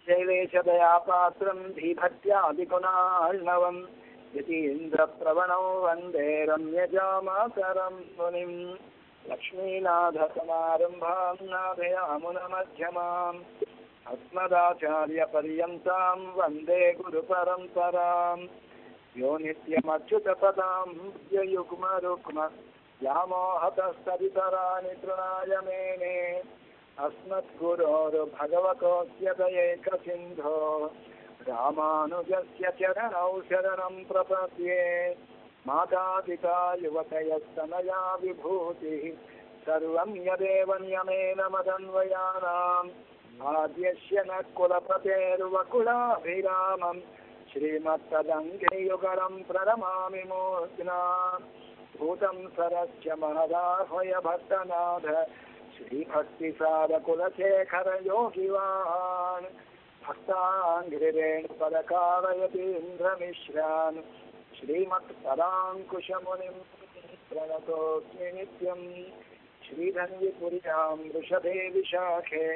శైలేశదయాపాత్రం ధీభక్త్యాదిగుణార్ణవం యతీంద్రప్రవణం వందే రమ్యజామాతరం మునిం లక్ష్మీనాథసమారంభాం నాథయామునమధ్యమాం అస్మదాచార్యపర్యంతాం వందే గురుపరంపరాం యో నిత్యమచ్యుతపదాం యుగ్మరుక్మ వ్యామోహతస్తరితరాణి తృణాయ మేనే అస్మద్గురోర్భగవతోస్య దయైకసింధో రామానుజస్య చరణౌ శరణం ప్రపద్యే మాతాపితా యువతయస్తనయా విభూతిః సర్వం యదేవ నియమేన మదన్వయానాం ఆద్యస్య న కులపతేర్వకులాభిరామం శ్రీమత్తదంఘ్రియుగళం ప్రణమామి మూర్ధ్నా భూతం సరస్య మహదాహ్వయ భక్తనాథ శ్రీభక్తిసారకులశేఖర యోగివాన్ భక్తాంఘ్రిరేణుపదకారయతీంద్రమిశ్రాన్ శ్రీమత్పరాంకుశమునిం ప్రణతోస్మి నిత్యం శ్రీధన్యపుర్యాం వృషభే విశాఖే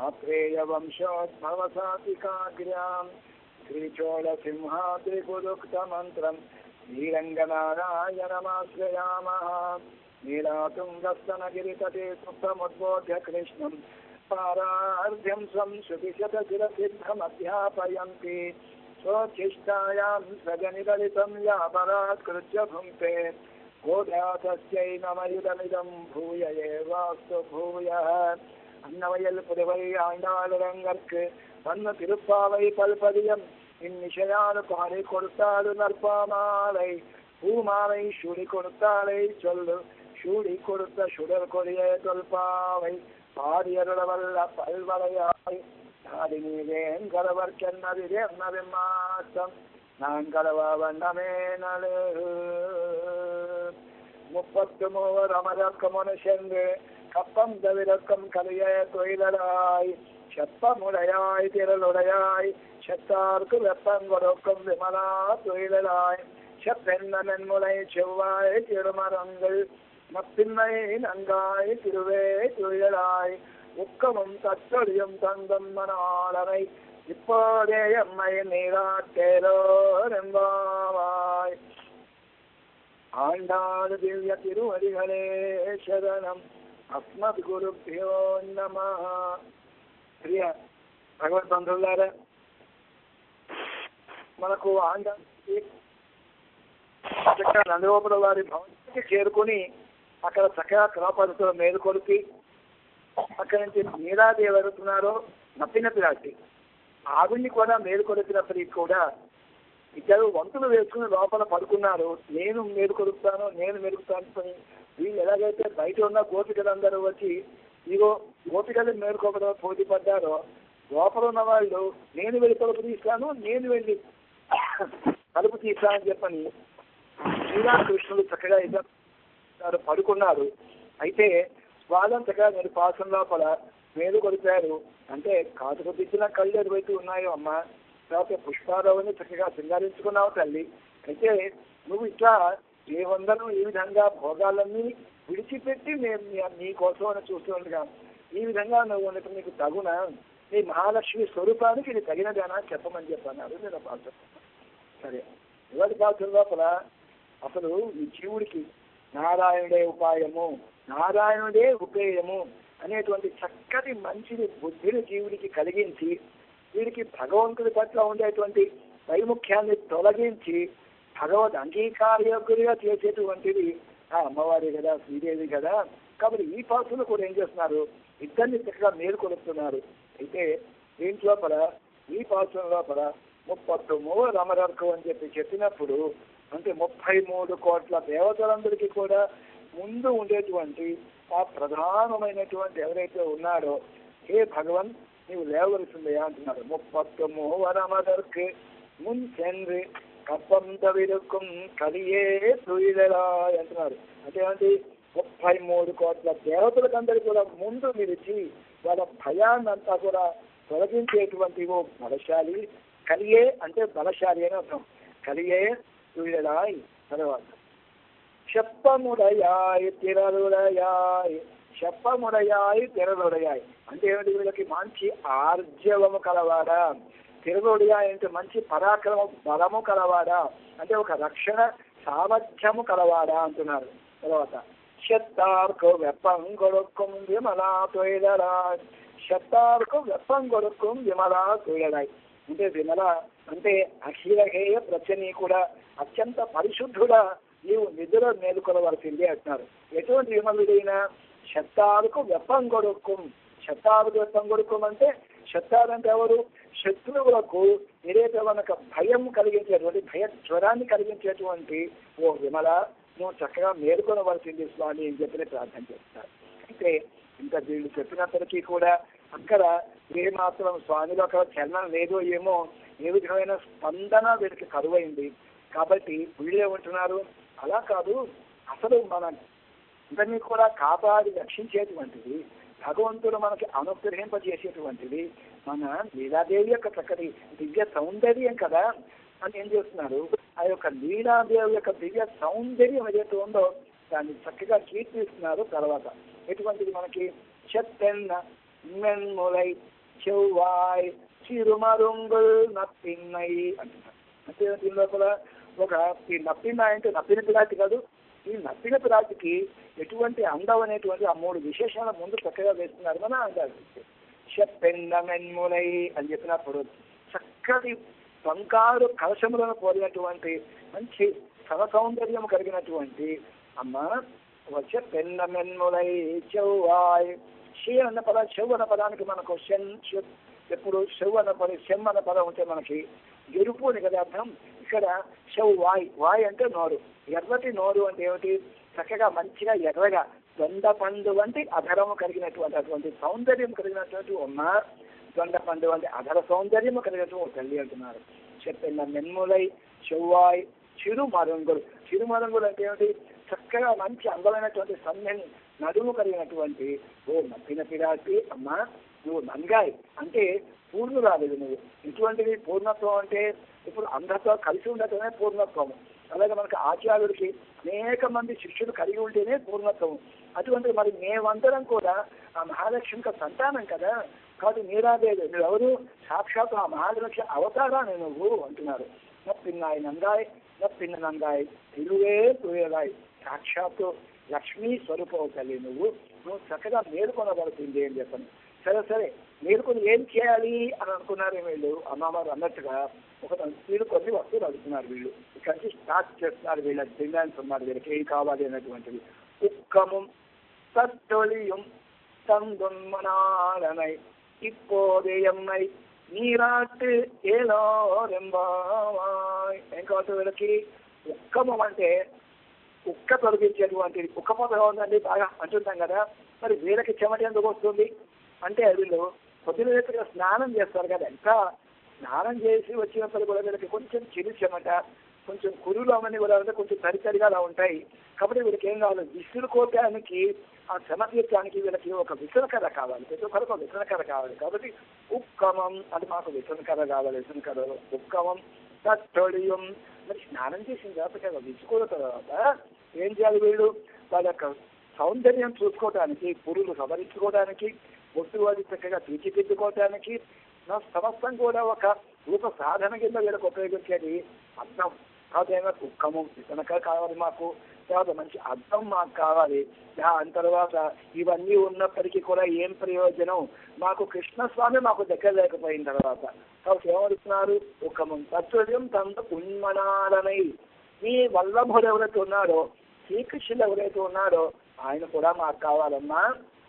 ఆత్రేయవంశోద్భవసాతికాగ్ర్యాం శ్రీచోళసింహాద్రిగురుక్తమంత్రం శ్రీరంగనారాయణమాశ్రయామః నీలాతుంగస్తనగిరితటే సుప్తముద్బోధ్య కృష్ణం పారార్ధ్యం స్వం శృతిశతశిరసిద్ధమధ్యాపయంతి స్వోచ్ఛిష్టాయాం సజనిదలితం యాపరాత్కృత్య భుంక్తే గోదాతస్యై నమయుదమిదం భూయ ఏవాస్తు భూయః அன்னவயல் புதுவை ஆண்டாளுரங்கற்கு வண்ண திருப்பாவை பல்பதியம் இந்நிஷையானு பாடி கொடுத்தாடு நற்பாமாலை பூமாலை சூடி கொடுத்தாளை சொல்லு சூடி கொடுத்த சுடர் கொடிய தொல்பாவை பாடியருளவல்ல பல்வளையாய் நாடினீரேங்கரவர்க்கென்னதிரே மாற்றம் நான் கலவா வண்ணமே நலு 33 அமரக்க மனுஷங்கு கப்பம் தவிரக்கம் கலைய தொழிலாய் செப்பமுடையாய் திரளுடையாய் செத்தார்க்கு வெப்பங்கொடுக்கும் விமலா தொழிலாய் செப்பெண்ணமென்முலை செவ்வாய் திருமரங்கள் மப்பின்மை நங்காய் திருவே தொழிலாய் உக்கமும் தச்சொலியும் தங்கும் மணாளனை இப்போதே எம்மை நீராட்டேரோ என்பாவாய் ஆண்டாள் திவ்ய திருவடிகளே சரணம் అస్మద్గురుభ్యో నమః. ప్రియ భగవద్బంధువులారా, మనకు చక్కగా నందగోపుల వారి భవనానికి చేరుకుని అక్కడ చక్కగా క్రమపద్ధతిలో మేలుకొలిపి అక్కడి నుంచి మీరాదేవి ఎవరుతున్నారో నప్పిన పిరాటి ఆవిడ్ని కూడా మేలుకొలిపినప్పటికీ కూడా ఇద్దరు వంతులు వేసుకుని లోపల పడుకున్నారు. నేను మేలుకొలుపుతాను, నేను మెలుగుతాను. వీళ్ళు ఎలాగైతే బయట ఉన్న గోపికలందరూ వచ్చి ఇగో గోపికలు మేలుకోవడం పోటీ పడ్డారో, లోపల ఉన్న వాళ్ళు నేను వెళ్ళి తలుపు తీస్తాను, నేను వెళ్ళి తలుపు తీస్తానని చెప్పని శ్రీరామకృష్ణుడు చక్కగా ఇద్దరు పడుకున్నారు. అయితే స్వాదం చక్కగా మీరు పాసం లోపల మేలు కొలిపారు. అంటే కాటుకు తెచ్చిన కళ్ళు ఎటువైపు ఉన్నాయో అమ్మ, లేకపోతే పుష్పారావుని చక్కగా సింగారించుకున్నావు తల్లి. అయితే నువ్వు ఇట్లా దేవందరూ ఈ విధంగా భోగాలన్నీ విడిచిపెట్టి మేము నీ కోసం అని చూస్తుండగా ఈ విధంగా నువ్వు ఉన్నట్టు నీకు తగునా? నీ మహాలక్ష్మి స్వరూపానికి ఇది తగినదేనా చెప్పమని చెప్పన్నారు. నేను పాత్ర సరే ఇవాటి పాత్ర లోపల అసలు ఈ జీవుడికి నారాయణుడే ఉపాయము, నారాయణుడే ఉపేయము అనేటువంటి చక్కటి మంచిని బుద్ధిని జీవుడికి కలిగించి వీడికి భగవంతుడి పట్ల ఉండేటువంటి వైముఖ్యాన్ని తొలగించి భగవద్ అంగీకారయోగ్యుడిగా చేసేటువంటిది ఆ అమ్మవారి కదా, శ్రీదేవి కదా. కాబట్టి ఈ పాత్రలు కూడా ఏం చేస్తున్నారు, ఇద్దరిని చక్కగా మేలుకొలుపుతున్నారు. అయితే దీంట్ లోపల ఈ పాత్ర లోపల 33 రమరర్కు అని చెప్పినప్పుడు అంటే 33 కోట్ల దేవతలందరికీ కూడా ముందు ఉండేటువంటి ఆ ప్రధానమైనటువంటి ఎవరైతే ఉన్నారో, హే భగవన్ నీవు లేవలసిందయా అంటున్నారు. 33 రమరర్కు మున్ చెంది కప్పం తవిరుకం కలియే తుయిలలా అంటున్నారు. అంటే ఏంటి, 33 కోట్ల దేవతలకందరికీ కూడా ముందు నిలిచి వాళ్ళ భయాన్ని అంతా కూడా తొలగించేటువంటి ఓ బలశాలి. కలియే అంటే బలశాలి అని అర్థం. కలియే తుయిలలాయ్. తర్వాత చెప్పముడయాయ్ తిరలుడయాయ్ చెప్పముడయాయి తెరలుడయాయి అంటే ఏమిటి? వీళ్ళకి మంచి ఆర్జవము కలవాడా, తెరలుడయాయి అంటే మంచి పరాక్రమ బలము కలవాడా, అంటే ఒక రక్షణ సామర్థ్యము కలవాడా అంటున్నారు. తర్వాత శత్తార్కు వెప్పం కొడుకుం విమలా తొయలరా, శత్తార్కు వెప్పం కొడుకుం విమలా తొయలాయి అంటే విమల అంటే అఖిలహేయ ప్రచనీకుడా, అత్యంత పరిశుద్ధుడా, నీవు నిధుల మేలుకొనవలసిందే అంటున్నారు. ఎటువంటి విమలుడైనా శత్తాలకు వెప్పం కొడుకుం, శత్తాలకు వెప్పం కొడుకుం అంటే శత్తాలు అంటే ఎవరు? శత్రువులకు ఏదైతే మనకు భయం కలిగించేటువంటి జ్వరాన్ని కలిగించేటువంటి ఓ విమల, నువ్వు చక్కగా మేలుకొనవలసింది స్వామి అని చెప్పి ప్రార్థన చేస్తారు. అయితే ఇంకా వీళ్ళు చెప్పినప్పటికీ కూడా అక్కడ ఏమాత్రం స్వామిలో అక్కడ చలనం లేదో ఏమో, ఏ విధమైన స్పందన వీరికి కరువైంది. కాబట్టి వీళ్ళే ఉంటున్నారు, అలా కాదు, అసలు మన అందరినీ కూడా కాపాడి రక్షించేటువంటిది భగవంతుడు మనకి అనుగ్రహింపజేసేటువంటిది మన లీలాదేవి యొక్క చక్కటి దివ్య సౌందర్యం కదా అని ఏం చేస్తున్నారు? ఆ యొక్క లీలాదేవి యొక్క దివ్య సౌందర్యం ఏదైతే ఉందో దాన్ని చక్కగా కీర్తిస్తున్నారు. తర్వాత ఎటువంటిది మనకి చెత్తెన్న మెన్ములై చెవ్వాయ్ చిరుమరుంగుల్ నప్పిన్నై అంటున్నారు. అంటే దీని లోపల ఒక ఈ నప్పిన్నాయి అంటే నప్పిన పిరాటి కాదు, ఈ నప్పిన పిరాటికి ఎటువంటి అందం అనేటువంటి ఆ మూడు విశేషాల ముందు చక్కగా వేస్తున్నారు. మన అందాలు చెప్పెన్న మెన్ములై అని చెప్పినప్పుడు చక్కటి బంగారు కలశములను పోలినటువంటి మంచి సమ సౌందర్యం కలిగినటువంటి అమ్మ వచ్చే పెన్న మెన్ములై చెవ్వాయ్. షే అన్న పద చెవు అన్న పదానికి మనకు ఎప్పుడు చెవు అన్న పదం చెమ్ అన్న పదం ఉంటే మనకి ఎరుపు అని కదా అర్థం. ఇక్కడ చెవు వాయ్, వాయ్ అంటే నోరు, ఎర్రటి నోరు అంటే ఏమిటి? చక్కగా మంచిగా ఎర్రగా దొండ పండు వంటి అధరము కలిగినటువంటి అటువంటి సౌందర్యం కలిగినటువంటి ఉన్న దొండ పండు వంటి అధర సౌందర్యము కలిగినటువంటి తల్లి అంటున్నారు. చెప్పిన మెన్ములై చెవ్వాయ్ చిరుమరంగులు. చిరుమరంగులు అంటే ఏమిటి? చక్కగా మంచి అందమైనటువంటి సన్నని నడుము కలిగినటువంటి ఓ నప్పిన పిరాటి అమ్మ, నువ్వు నంగాయి అంటే పూర్ణురాలేదు. నువ్వు ఇటువంటిది పూర్ణత్వం అంటే ఇప్పుడు అందరితో కలిసి ఉండటమే పూర్ణత్వము. అలాగే మనకి ఆచార్యుడికి అనేక మంది శిష్యులు కలిగి ఉంటేనే పూర్ణత్వం. అటువంటి మరి మేమందరం కూడా ఆ మహాలక్ష్మికి సంతానం కదా. కాబట్టి నీరాదేవి నువ్వెవరు? సాక్షాత్ ఆ మహాలక్ష్మి అవతారాన్ని నువ్వు అంటున్నారు. నప్పిన్నాయి నంగాయ్, నప్పిన్న నంగాయ్ తిరువే తుయలాయ్. సాక్షాత్తు లక్ష్మీ స్వరూపం తల్లి నువ్వు చక్కగా మేలుకొనబడుతుంది అని చెప్పండి. సరే సరే మేలుకొని ఏం చేయాలి అని అనుకున్నారు వీళ్ళు. అమ్మవారు అన్నట్టుగా ఒక కొన్ని వస్తువులు అడుగుతున్నారు వీళ్ళు. ఇక్కడి నుంచి స్టార్ట్ చేస్తున్నారు. వీళ్ళ డిమాండ్స్ ఉన్నారు, వీళ్ళకి ఏం కావాలి అన్నటువంటిది. ఉక్కము తొలియం తందున్మనాలనై ఇప్పోదేయమ్మై నీరాట్ ఏలో రెంబాయ్. ఏం కావచ్చు వీళ్ళకి? ఉక్కమం అంటే ఉక్క తొలగించేటువంటిది. ఉక్కపోత ఉందండి బాగా అంటుంటాం కదా, మరి వీళ్ళకి చెమట ఎందుకు వస్తుంది అంటే వీళ్ళు పొద్దున స్నానం చేస్తారు కదా, ఇంకా స్నానం చేసి వచ్చినప్పుడు కూడా వీళ్ళకి కొంచెం చిరు చెమట, కొంచెం కురులు అవన్నీ కూడా కొంచెం తరితరిగా అలా ఉంటాయి. కాబట్టి వీళ్ళకి ఏం కావాలి? విసురుకోవటానికి ఆ శ్రమ తీర్చడానికి వీళ్ళకి ఒక విసనకర్ర కావాలి, ప్రతి ఒక్కరికి ఒక విసనకర్ర కావాలి. కాబట్టి ఉక్కమం అది మాకు విసనకర్ర కావాలి. విసనకర్ర ఉక్కమం తొడియం. మరి స్నానం చేసిన తర్వాత కదా విసుకున్న తర్వాత ఏం చేయాలి వీళ్ళు? వాళ్ళ యొక్క సౌందర్యం చూసుకోవటానికి, పురులు సవరించుకోవడానికి, బొట్టు అది చక్కగా తీర్చిదిద్దుకోవటానికి సమస్తం కూడా ఒక రూప సాధన కింద వీళ్ళకి ఉపయోగించేది అర్థం. తర్వాత ఏమైనా ఉక్కము విసనకర్ర కావాలి మాకు, తర్వాత మంచి అర్థం మాకు కావాలి. దాని తర్వాత ఇవన్నీ ఉన్నప్పటికీ కూడా ఏం ప్రయోజనం? మాకు కృష్ణస్వామి మాకు దగ్గర లేకపోయిన తర్వాత కాబట్టి ఏమడుతున్నారు? ఒక తత్వం తంత ఉన్మనాలనై. మీ వల్లభుడు ఎవరైతే ఉన్నారో, శ్రీకృష్ణుడు ఎవరైతే ఉన్నారో ఆయన కూడా మాకు కావాలమ్మా.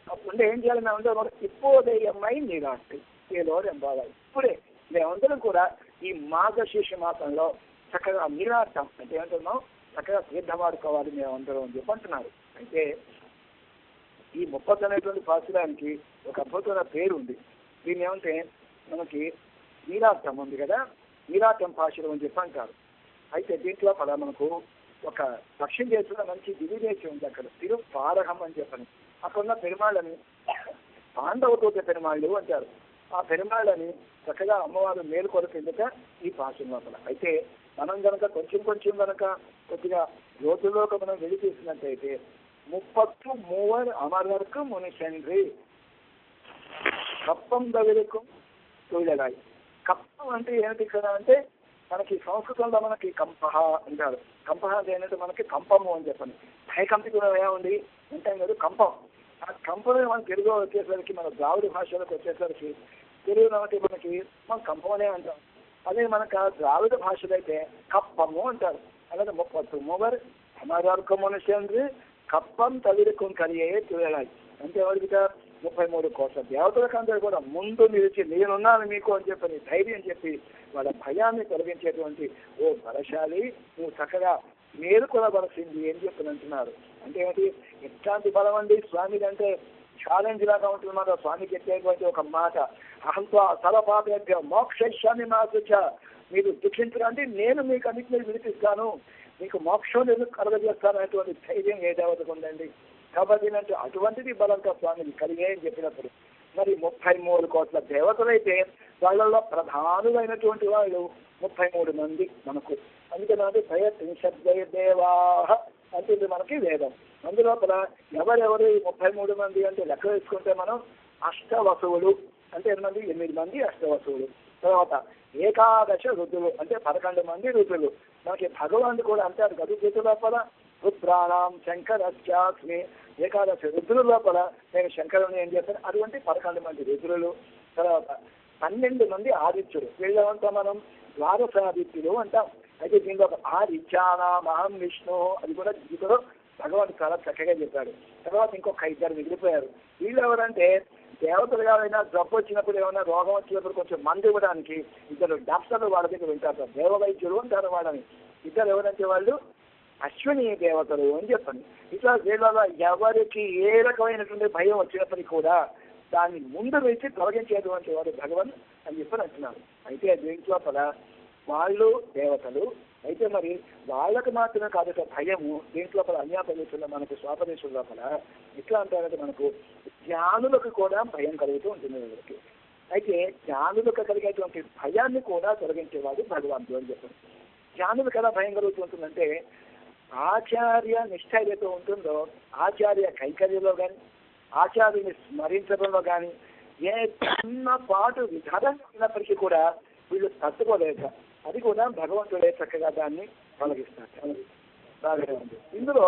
అప్పుడు ఏం చేయాలి? మేమందరం ఇప్పోదయమ్మై నీరాటి ఏదో రెంబాలి. ఇప్పుడే మేమందరం కూడా ఈ మార్గశీర్ష మాసంలో చక్కగా నీరాటం అంటే ఏమంటున్నాం? చక్కగా తీర్థమాడుకోవాలి మేమందరం అని చెప్పి అంటున్నారు. అయితే ఈ ముప్పత్తు అనేటువంటి పాసురానికి ఒక అద్భుతమైన పేరు ఉంది. దీన్ని ఏమంటే మనకి నీరాటం ఉంది కదా, నీరాటం పాశురం అని చెప్పి అంటారు. అయితే దీంట్లో కూడా మనకు ఒక దక్షిణ దేశంలో మంచి దివిదేశం ఉంది. అక్కడ తిరుపారహం అని చెప్పని అక్కడున్న పెరుమాళ్ళని పాండవతోట పెరుమాళ్ళు అంటారు. ఆ పెరుమాళ్ళని చక్కగా అమ్మవారు మేలు కొరకు ఎందుక ఈ పాశం లోపల. అయితే మనం కనుక కొంచెం కనుక కొద్దిగా లోతుల్లోకి మనం వెళ్ళి తీసినట్టయితే 33 அமரர்க்கு முனி சென்று కప్పం తగులుకు తూయలాయి. కప్పం అంటే ఏమిటి ఇక్కడ అంటే మనకి సంస్కృతంలో మనకి కంపహ అంటారు. కంపహ అంటే ఏంటంటే మనకి కంపము అని చెప్పండి. భయకంపి కూడా ఏముంది ఉంటాం కదా కంపం. ఆ కంపమే మన తెలుగులో వచ్చేసరికి మన ద్రావిడ భాషలోకి వచ్చేసరికి తెలుగులో మనకి మనం కంపం అనే అంటాం. అదే మనకు ఆ ద్రావిడ భాషలో అయితే కప్పము అంటారు. అలాగే 33 అమరర్కు ముని சென்று కప్పం తగులుకు కలిగే తూయలాయి అంటే ఎవరికి 33 కోట్ల దేవతలకు అందరూ కూడా ముందు నిలిచి నేనున్నాను మీకు అని చెప్పని ధైర్యం చెప్పి వాళ్ళ భయాన్ని తొలగించేటువంటి ఓ బలశాలి నువ్వు చక్కగా మేలుకొనవలసింది అని చెప్పని అంటున్నారు. అంటే ఏమిటి ఎట్లాంటి బలం అండి స్వామిది అంటే ఛాలెంజ్ లాగా ఉంటున్నారు. స్వామికి చెప్పేటువంటి ఒక మాట అహంతో సర్వపాపేభ్యో మోక్షయిష్యామి మా శుచ మీరు దుఃఖించడానికి నేను మీకు అన్నింటినీ విడిపిస్తాను మీకు మోక్షం ఎందుకు కలగజేస్తాను అనేటువంటి ధైర్యం ఏ దేవతకు ఉందండి. కాబట్టి అంటే అటువంటిది బలంగా స్వామిని కలిగే అని చెప్పినప్పుడు మరి 33 కోట్ల దేవతలైతే వాళ్ళలో ప్రధానులైనటువంటి వాళ్ళు 33 మంది మనకు. అందుకని దేవా అంటే మనకి వేదం. అందులోపల ఎవరెవరు 33 మంది అంటే లెక్క వేసుకుంటే మనం అష్టవసువులు అంటే 8 మంది అష్టవసువులు. తర్వాత ఏకాదశ రుద్రులు అంటే 11 మంది రుద్రులు. మనకి భగవానుడు కూడా అంటారు కదా రుద్రు లోపల రుద్రాణం శంకరస్యాస్మి ఏకాదశి రుద్రుల లోపల నేను శంకరుని ఏం చేస్తాను అటువంటి 11 మంది రుద్రులు. తర్వాత 12 మంది ఆదిత్యులు. వీళ్ళంతా మనం ద్వాదశాదిత్యులు అంటాం. అయితే దీనిలో ఆదిత్యానామహం విష్ణు అది కూడా గీతలో భగవాన్ చాలా చక్కగా చెప్పాడు. తర్వాత ఇంకొక 2 మిగిలిపోయారు. వీళ్ళు ఎవరంటే దేవతలు కాదైనా జబ్బు వచ్చినప్పుడు ఏమైనా రోగం వచ్చినప్పుడు కొంచెం మందు ఇవ్వడానికి 2 డాక్టర్లు వాళ్ళ దగ్గర ఉంటారు. దేవవైద్యులు అంటారు వాళ్ళని. 2 ఎవరంటే వాళ్ళు అశ్విని దేవతలు అని చెప్పండి. ఇట్లా వీళ్ళ ఎవరికి ఏ రకమైనటువంటి భయం వచ్చినప్పటికీ కూడా దాన్ని ముందు వేసి తొలగించేటువంటి వాడు భగవన్ అని చెప్పని అంటున్నారు. అయితే దీంట్లో వాళ్ళు దేవతలు అయితే మరి వాళ్ళకు మాత్రమే కాదు భయము దీంట్లో అన్యాపదేశంలో మనకు స్వాపదేశం లోపల ఎట్లా అంటారంటే మనకు జ్ఞానులకు కూడా భయం కలుగుతూ ఉంటుంది వీళ్ళకి. అయితే జ్ఞానులకు కలిగేటువంటి భయాన్ని కూడా తొలగించేవాడు భగవంతుడు అని చెప్పండి. జ్ఞానులకు ఎలా భయం కలుగుతుంటుందంటే ఆచార్య నిష్ఠ ఏదైతే ఉంటుందో ఆచార్య కైకర్యంలో కానీ ఆచార్యుని స్మరించడంలో కానీ ఏ చిన్నపాటు విధానం ఉన్నప్పటికీ కూడా వీళ్ళు తట్టుకోలేక అది కూడా భగవంతుడే చక్కగా దాన్ని తొలగిస్తారు. బాగానే ఉంది. ఇందులో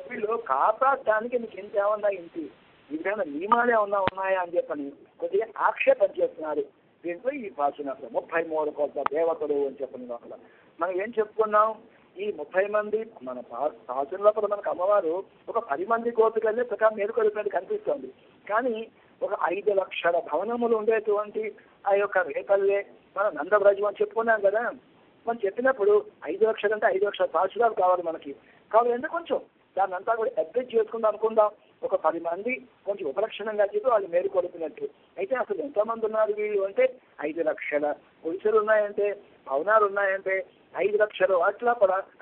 వీళ్ళు కాపాడటానికి మీకు ఇంకేమన్నా ఇంటి విధంగా నియమాలు ఏమన్నా ఉన్నాయా అని చెప్పని కొద్దిగా ఆక్షేపం చేస్తున్నారు. దీంట్లో ఈ భాషలో 33 కోట్ల దేవతలు అని చెప్పిన లోపల మనం ఏం చెప్పుకున్నాం ఈ 30 మంది మన భాషల లోపల మనకు అమ్మవారు ఒక 10 మంది కోరికలే ప్రకారం మేలుకొలిపినట్టు కనిపిస్తుంది. కానీ ఒక 5 లక్షల భవనములు ఉండేటువంటి ఆ యొక్క రేపల్లే మన నందబ్రజం అని చెప్పుకున్నాం కదా. మనం చెప్పినప్పుడు 5 లక్షలు అంటే 5 లక్షల పాఠశాలలు కావాలి మనకి. కాబట్టి కొంచెం దాన్ని అంతా కూడా అడ్జస్ట్ చేసుకుందాం అనుకుందాం. ఒక 10 మంది కొంచెం ఉపలక్షణంగా చెప్పి వాళ్ళు మేలుకొలిపినట్టు. అయితే అసలు ఎంతమంది ఉన్నారు వీళ్ళు అంటే 5 లక్షల పురుషులు ఉన్నాయంటే భవనాలు ఉన్నాయంటే 5 లక్షలు అట్లా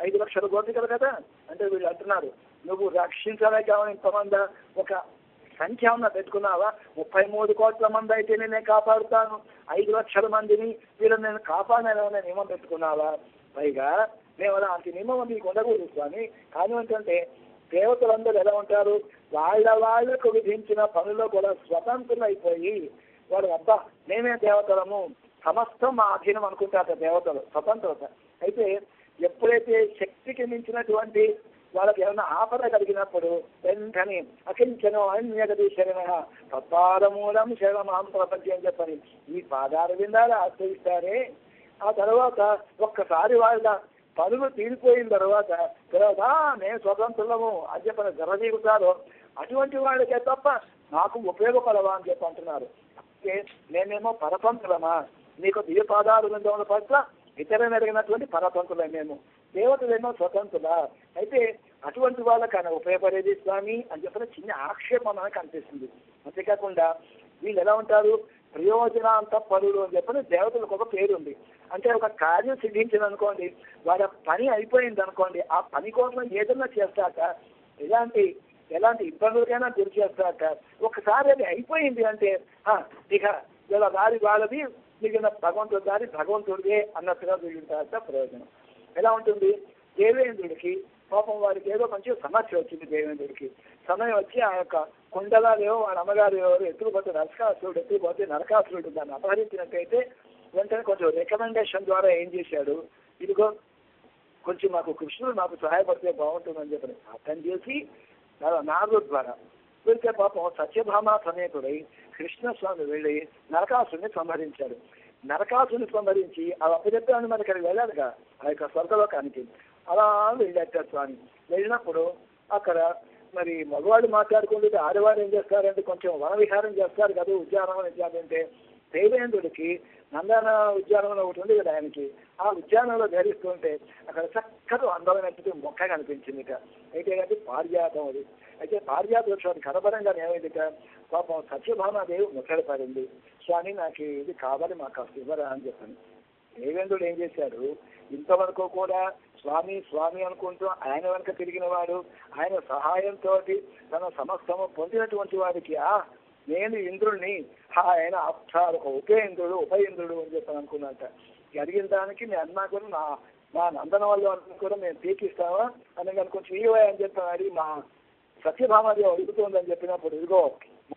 5 లక్షల గోపికలు కదా. అంటే వీళ్ళు అంటున్నారు నువ్వు రక్షించాలే కావాలి ఇంతమంది ఒక సంఖ్య ఉన్న పెట్టుకున్నావా 33 కోట్ల మంది అయితే నేనే కాపాడుతాను 5 లక్షల మందిని వీళ్ళని నేను కాపాడనని నియమం పెట్టుకున్నావా. పైగా మేము అలా అంత నియమం మీకు ఉండకూడదు స్వామి. కానీ ఏంటంటే దేవతలందరూ ఎలా ఉంటారు వాళ్లకు విధించిన పనుల్లో కూడా స్వతంత్రులు అయిపోయి వాడు అబ్బా మేమే దేవతలము సమస్తం మా అధీనం అనుకుంటారు దేవతలు స్వతంత్రత. అయితే ఎప్పుడైతే శక్తికి మించినటువంటి వాళ్ళకి ఏమైనా ఆపద కలిగినప్పుడు వెంటనే అకించనం అన్యగతి శరణ తత్పాదమూలం శరణం ప్రపంచం అని చెప్పని ఈ పాదాల విందాలు ఆశ్రయిస్తారే. ఆ తర్వాత ఒక్కసారి వాళ్ళ పనులు తీరిపోయిన తర్వాత మేము స్వతంత్రులము అని చెప్పని జరగీగుతారో అటువంటి వాళ్ళకే తప్ప నాకు ఉపయోగపడవా అని చెప్పి అంటున్నారు. అంటే మేమేమో పరతంత్రులమా నీకు దివ్య పాదాలు విందముల పట్ల ఇతరులను అడిగినటువంటి పరతంత్రులే మేము దేవతలేమో స్వతంత్రుల. అయితే అటువంటి వాళ్ళకన్నా ఉపయోగపడేది స్వామి అని చెప్పిన చిన్న ఆక్షేపం మనకు అనిపిస్తుంది. అంతేకాకుండా వీళ్ళు ఎలా ఉంటారు ప్రయోజనాంత పరులు అని చెప్పిన దేవతలకు ఒక పేరు ఉంది. అంటే ఒక కార్యం సిద్ధించింది అనుకోండి వారి పని అయిపోయింది అనుకోండి ఆ పని కోసం ఏదన్నా చేస్తాక ఎలాంటి ఇబ్బందులకైనా గురి చేస్తాక ఒకసారి అది అయిపోయింది అంటే ఇక ఇలా దారి వాళ్ళది మిగిలిన భగవంతుడి దారి భగవంతుడిదే అన్నట్టుగా వీళ్ళుంటారట ప్రయోజనం. ఎలా ఉంటుంది దేవేంద్రుడికి పాపం వారికి ఏదో కొంచెం సమస్య వచ్చింది దేవేంద్రుడికి. సమయం వచ్చి ఆ యొక్క కుండలాలేవో వాళ్ళ అమ్మగారు ఎవరు ఎత్తుకుపోతే నరకాసురుడు ఎత్తుకుపోతే నరకాసురుడు దాన్ని అపహరించినట్టయితే వెంటనే కొంచెం రికమెండేషన్ ద్వారా ఏం చేశాడు, ఇదిగో కొంచెం మాకు కృష్ణుడు మాకు సహాయపడితే బాగుంటుందని చెప్పి అర్థం చేసి నారదు ద్వారా వెళ్తే పాపం సత్యభామ సమేతుడై కృష్ణస్వామి వెళ్ళి నరకాసుని సంహరించాడు. నరకాసుని సంహరించి ఆ అప్పచెప్పాను మరి ఇక్కడికి వెళ్ళాలిగా ఆ యొక్క స్వర్గలోకానికి. అలా వెళ్ళాట స్వామి. వెళ్ళినప్పుడు అక్కడ మరి మగవాళ్ళు మాట్లాడుకుంటే ఆడవాళ్ళు ఏం చేస్తారంటే కొంచెం వనవిహారం చేస్తారు కదా, ఉద్యానవనం ఇట్లాంటి. దేవేంద్రుడికి నందన ఉద్యానవనం ఒకటి ఉంది కదా ఆయనకి. ఆ ఉద్యానంలో ధరిస్తుంటే అక్కడ చక్కగా అందమైనటువంటి మొక్క కనిపించింది ఇక. అయితే అది పారిజాతం అది. అయితే పారిజాత వృక్షాన్ని కనపడంగా ఏమైంది ఇక పాపం సత్యభామాదేవి ముచ్చట పడింది. స్వామి నాకు ఇది కావాలి, మాకు కాస్త ఇవ్వరా అని చెప్పాను. దేవేంద్రుడు ఏం చేశాడు, ఇంతవరకు కూడా స్వామి స్వామి అనుకుంటూ ఆయన వెనక తిరిగిన వాడు, ఆయన సహాయంతో తన సమస్తము పొందినటువంటి వాడికి నేను ఇంద్రుడిని, ఆయన అప్సారు ఉపేంద్రుడు ఉపేంద్రుడు అని చెప్పని అనుకున్నట్ట. అడిగిన దానికి నేను అన్నా కూడా మా నందన వాళ్ళు అనుకుని కూడా మేము పీకిస్తావా అని కానీ కొంచెం ఇవ్వా అని చెప్పి అడిగి మా సత్యభామాదేవి అడుగుతుందని చెప్పినప్పుడు ఇదిగో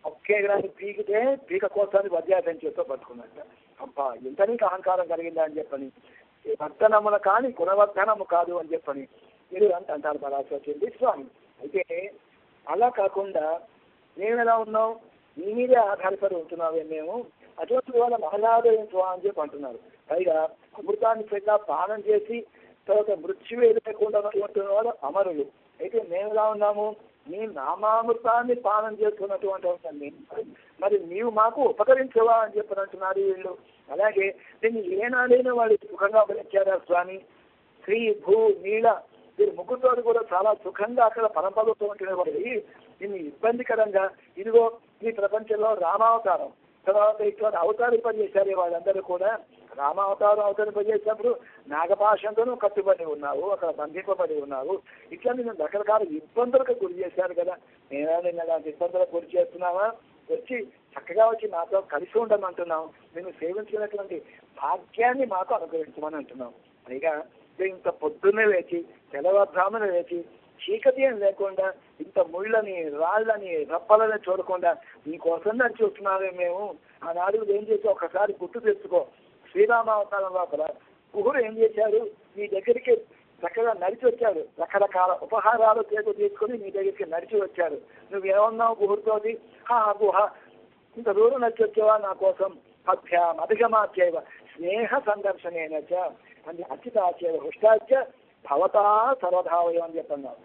ఒకే గ్రాన్ని పీకితే పీక కోసానికి వద్యాసని చేత్తో పట్టుకున్నట్ట. అబ్బా ఇంత నీకు అహంకారం కలిగిందా అని చెప్పని, వర్ధనముల కానీ గుణవర్ధనము కాదు అని చెప్పని ఇది అంటారు పరాశర స్వామి. అయితే అలా కాకుండా మేము ఎలా ఉన్నాం, నీ మీదే ఆధారపడి ఉంటున్నావే మేము, అటువంటి వాళ్ళ మహలాదరించవా అని చెప్పి అంటున్నారు. పైగా అమృతాన్ని పెట్టా పానం చేసి తర్వాత మృత్యువు ఎదుర్కొంటున్న వాళ్ళు అమరులు. అయితే మేము ఎలా ఉన్నాము, నీ నామామృతాన్ని పానం చేసుకున్నటువంటి మరి నీవు మాకు ఉపకరించవా అని చెప్పని అంటున్నారు వీళ్ళు. అలాగే దీన్ని ఏనాడైనా వాళ్ళు సుఖంగా ఉపరించారా స్వామి. శ్రీ భూ నీల వీరు ముగ్గురుతో కూడా చాలా సుఖంగా అక్కడ పరంపరతో ఉంటున్నవాడు. దీన్ని ఇబ్బందికరంగా ఇదిగో ఈ ప్రపంచంలో రామావతారం తర్వాత ఇటువంటి అవతారింపజేశారు వాళ్ళందరూ కూడా. రామావతారం అవతరింపజేసినప్పుడు నాగపాశంతోనూ కట్టుబడి ఉన్నావు, అక్కడ బంధింపబడి ఉన్నావు. ఇట్లా నేను రకరకాల ఇబ్బందులకు గురి చేశారు కదా. నేను అలాంటి ఇబ్బందులకు గురి చేస్తున్నావా, వచ్చి చక్కగా వచ్చి నాతో కలిసి ఉండమంటున్నాం, నేను సేవించినటువంటి భాగ్యాన్ని మాకు అనుగ్రహించమని అంటున్నాం. పైగా ఇంత పొద్దున్నే లేచి తెల్లవారుజామున లేచి చీకటి అని లేకుండా ఇంత ముళ్ళని రాళ్ళని రప్పలని చూడకుండా నీకోసం నడిచి వస్తున్నామే మేము. ఆనాడు ఏం చేసి ఒకసారి గుర్తు తెచ్చుకో. శ్రీరామావతారం లోపల గుహుడు ఏం చేశాడు, నీ దగ్గరికి చక్కగా నడిచి వచ్చాడు, రకరకాల ఉపహారాలు తీసుకొని నీ దగ్గరికి నడిచి వచ్చాడు. నువ్వేమన్నావు గుహుడితోటి, గుహ ఇంత దూరం నడిచి వచ్చావా నా కోసం, అభ్యాం అధిగమాచ్యవ స్నేహ సందర్శనేనచ అంటే అచితాచ్యవ హృష్టాచ్య భవతా సర్వధావయం అని చెప్పన్నావు.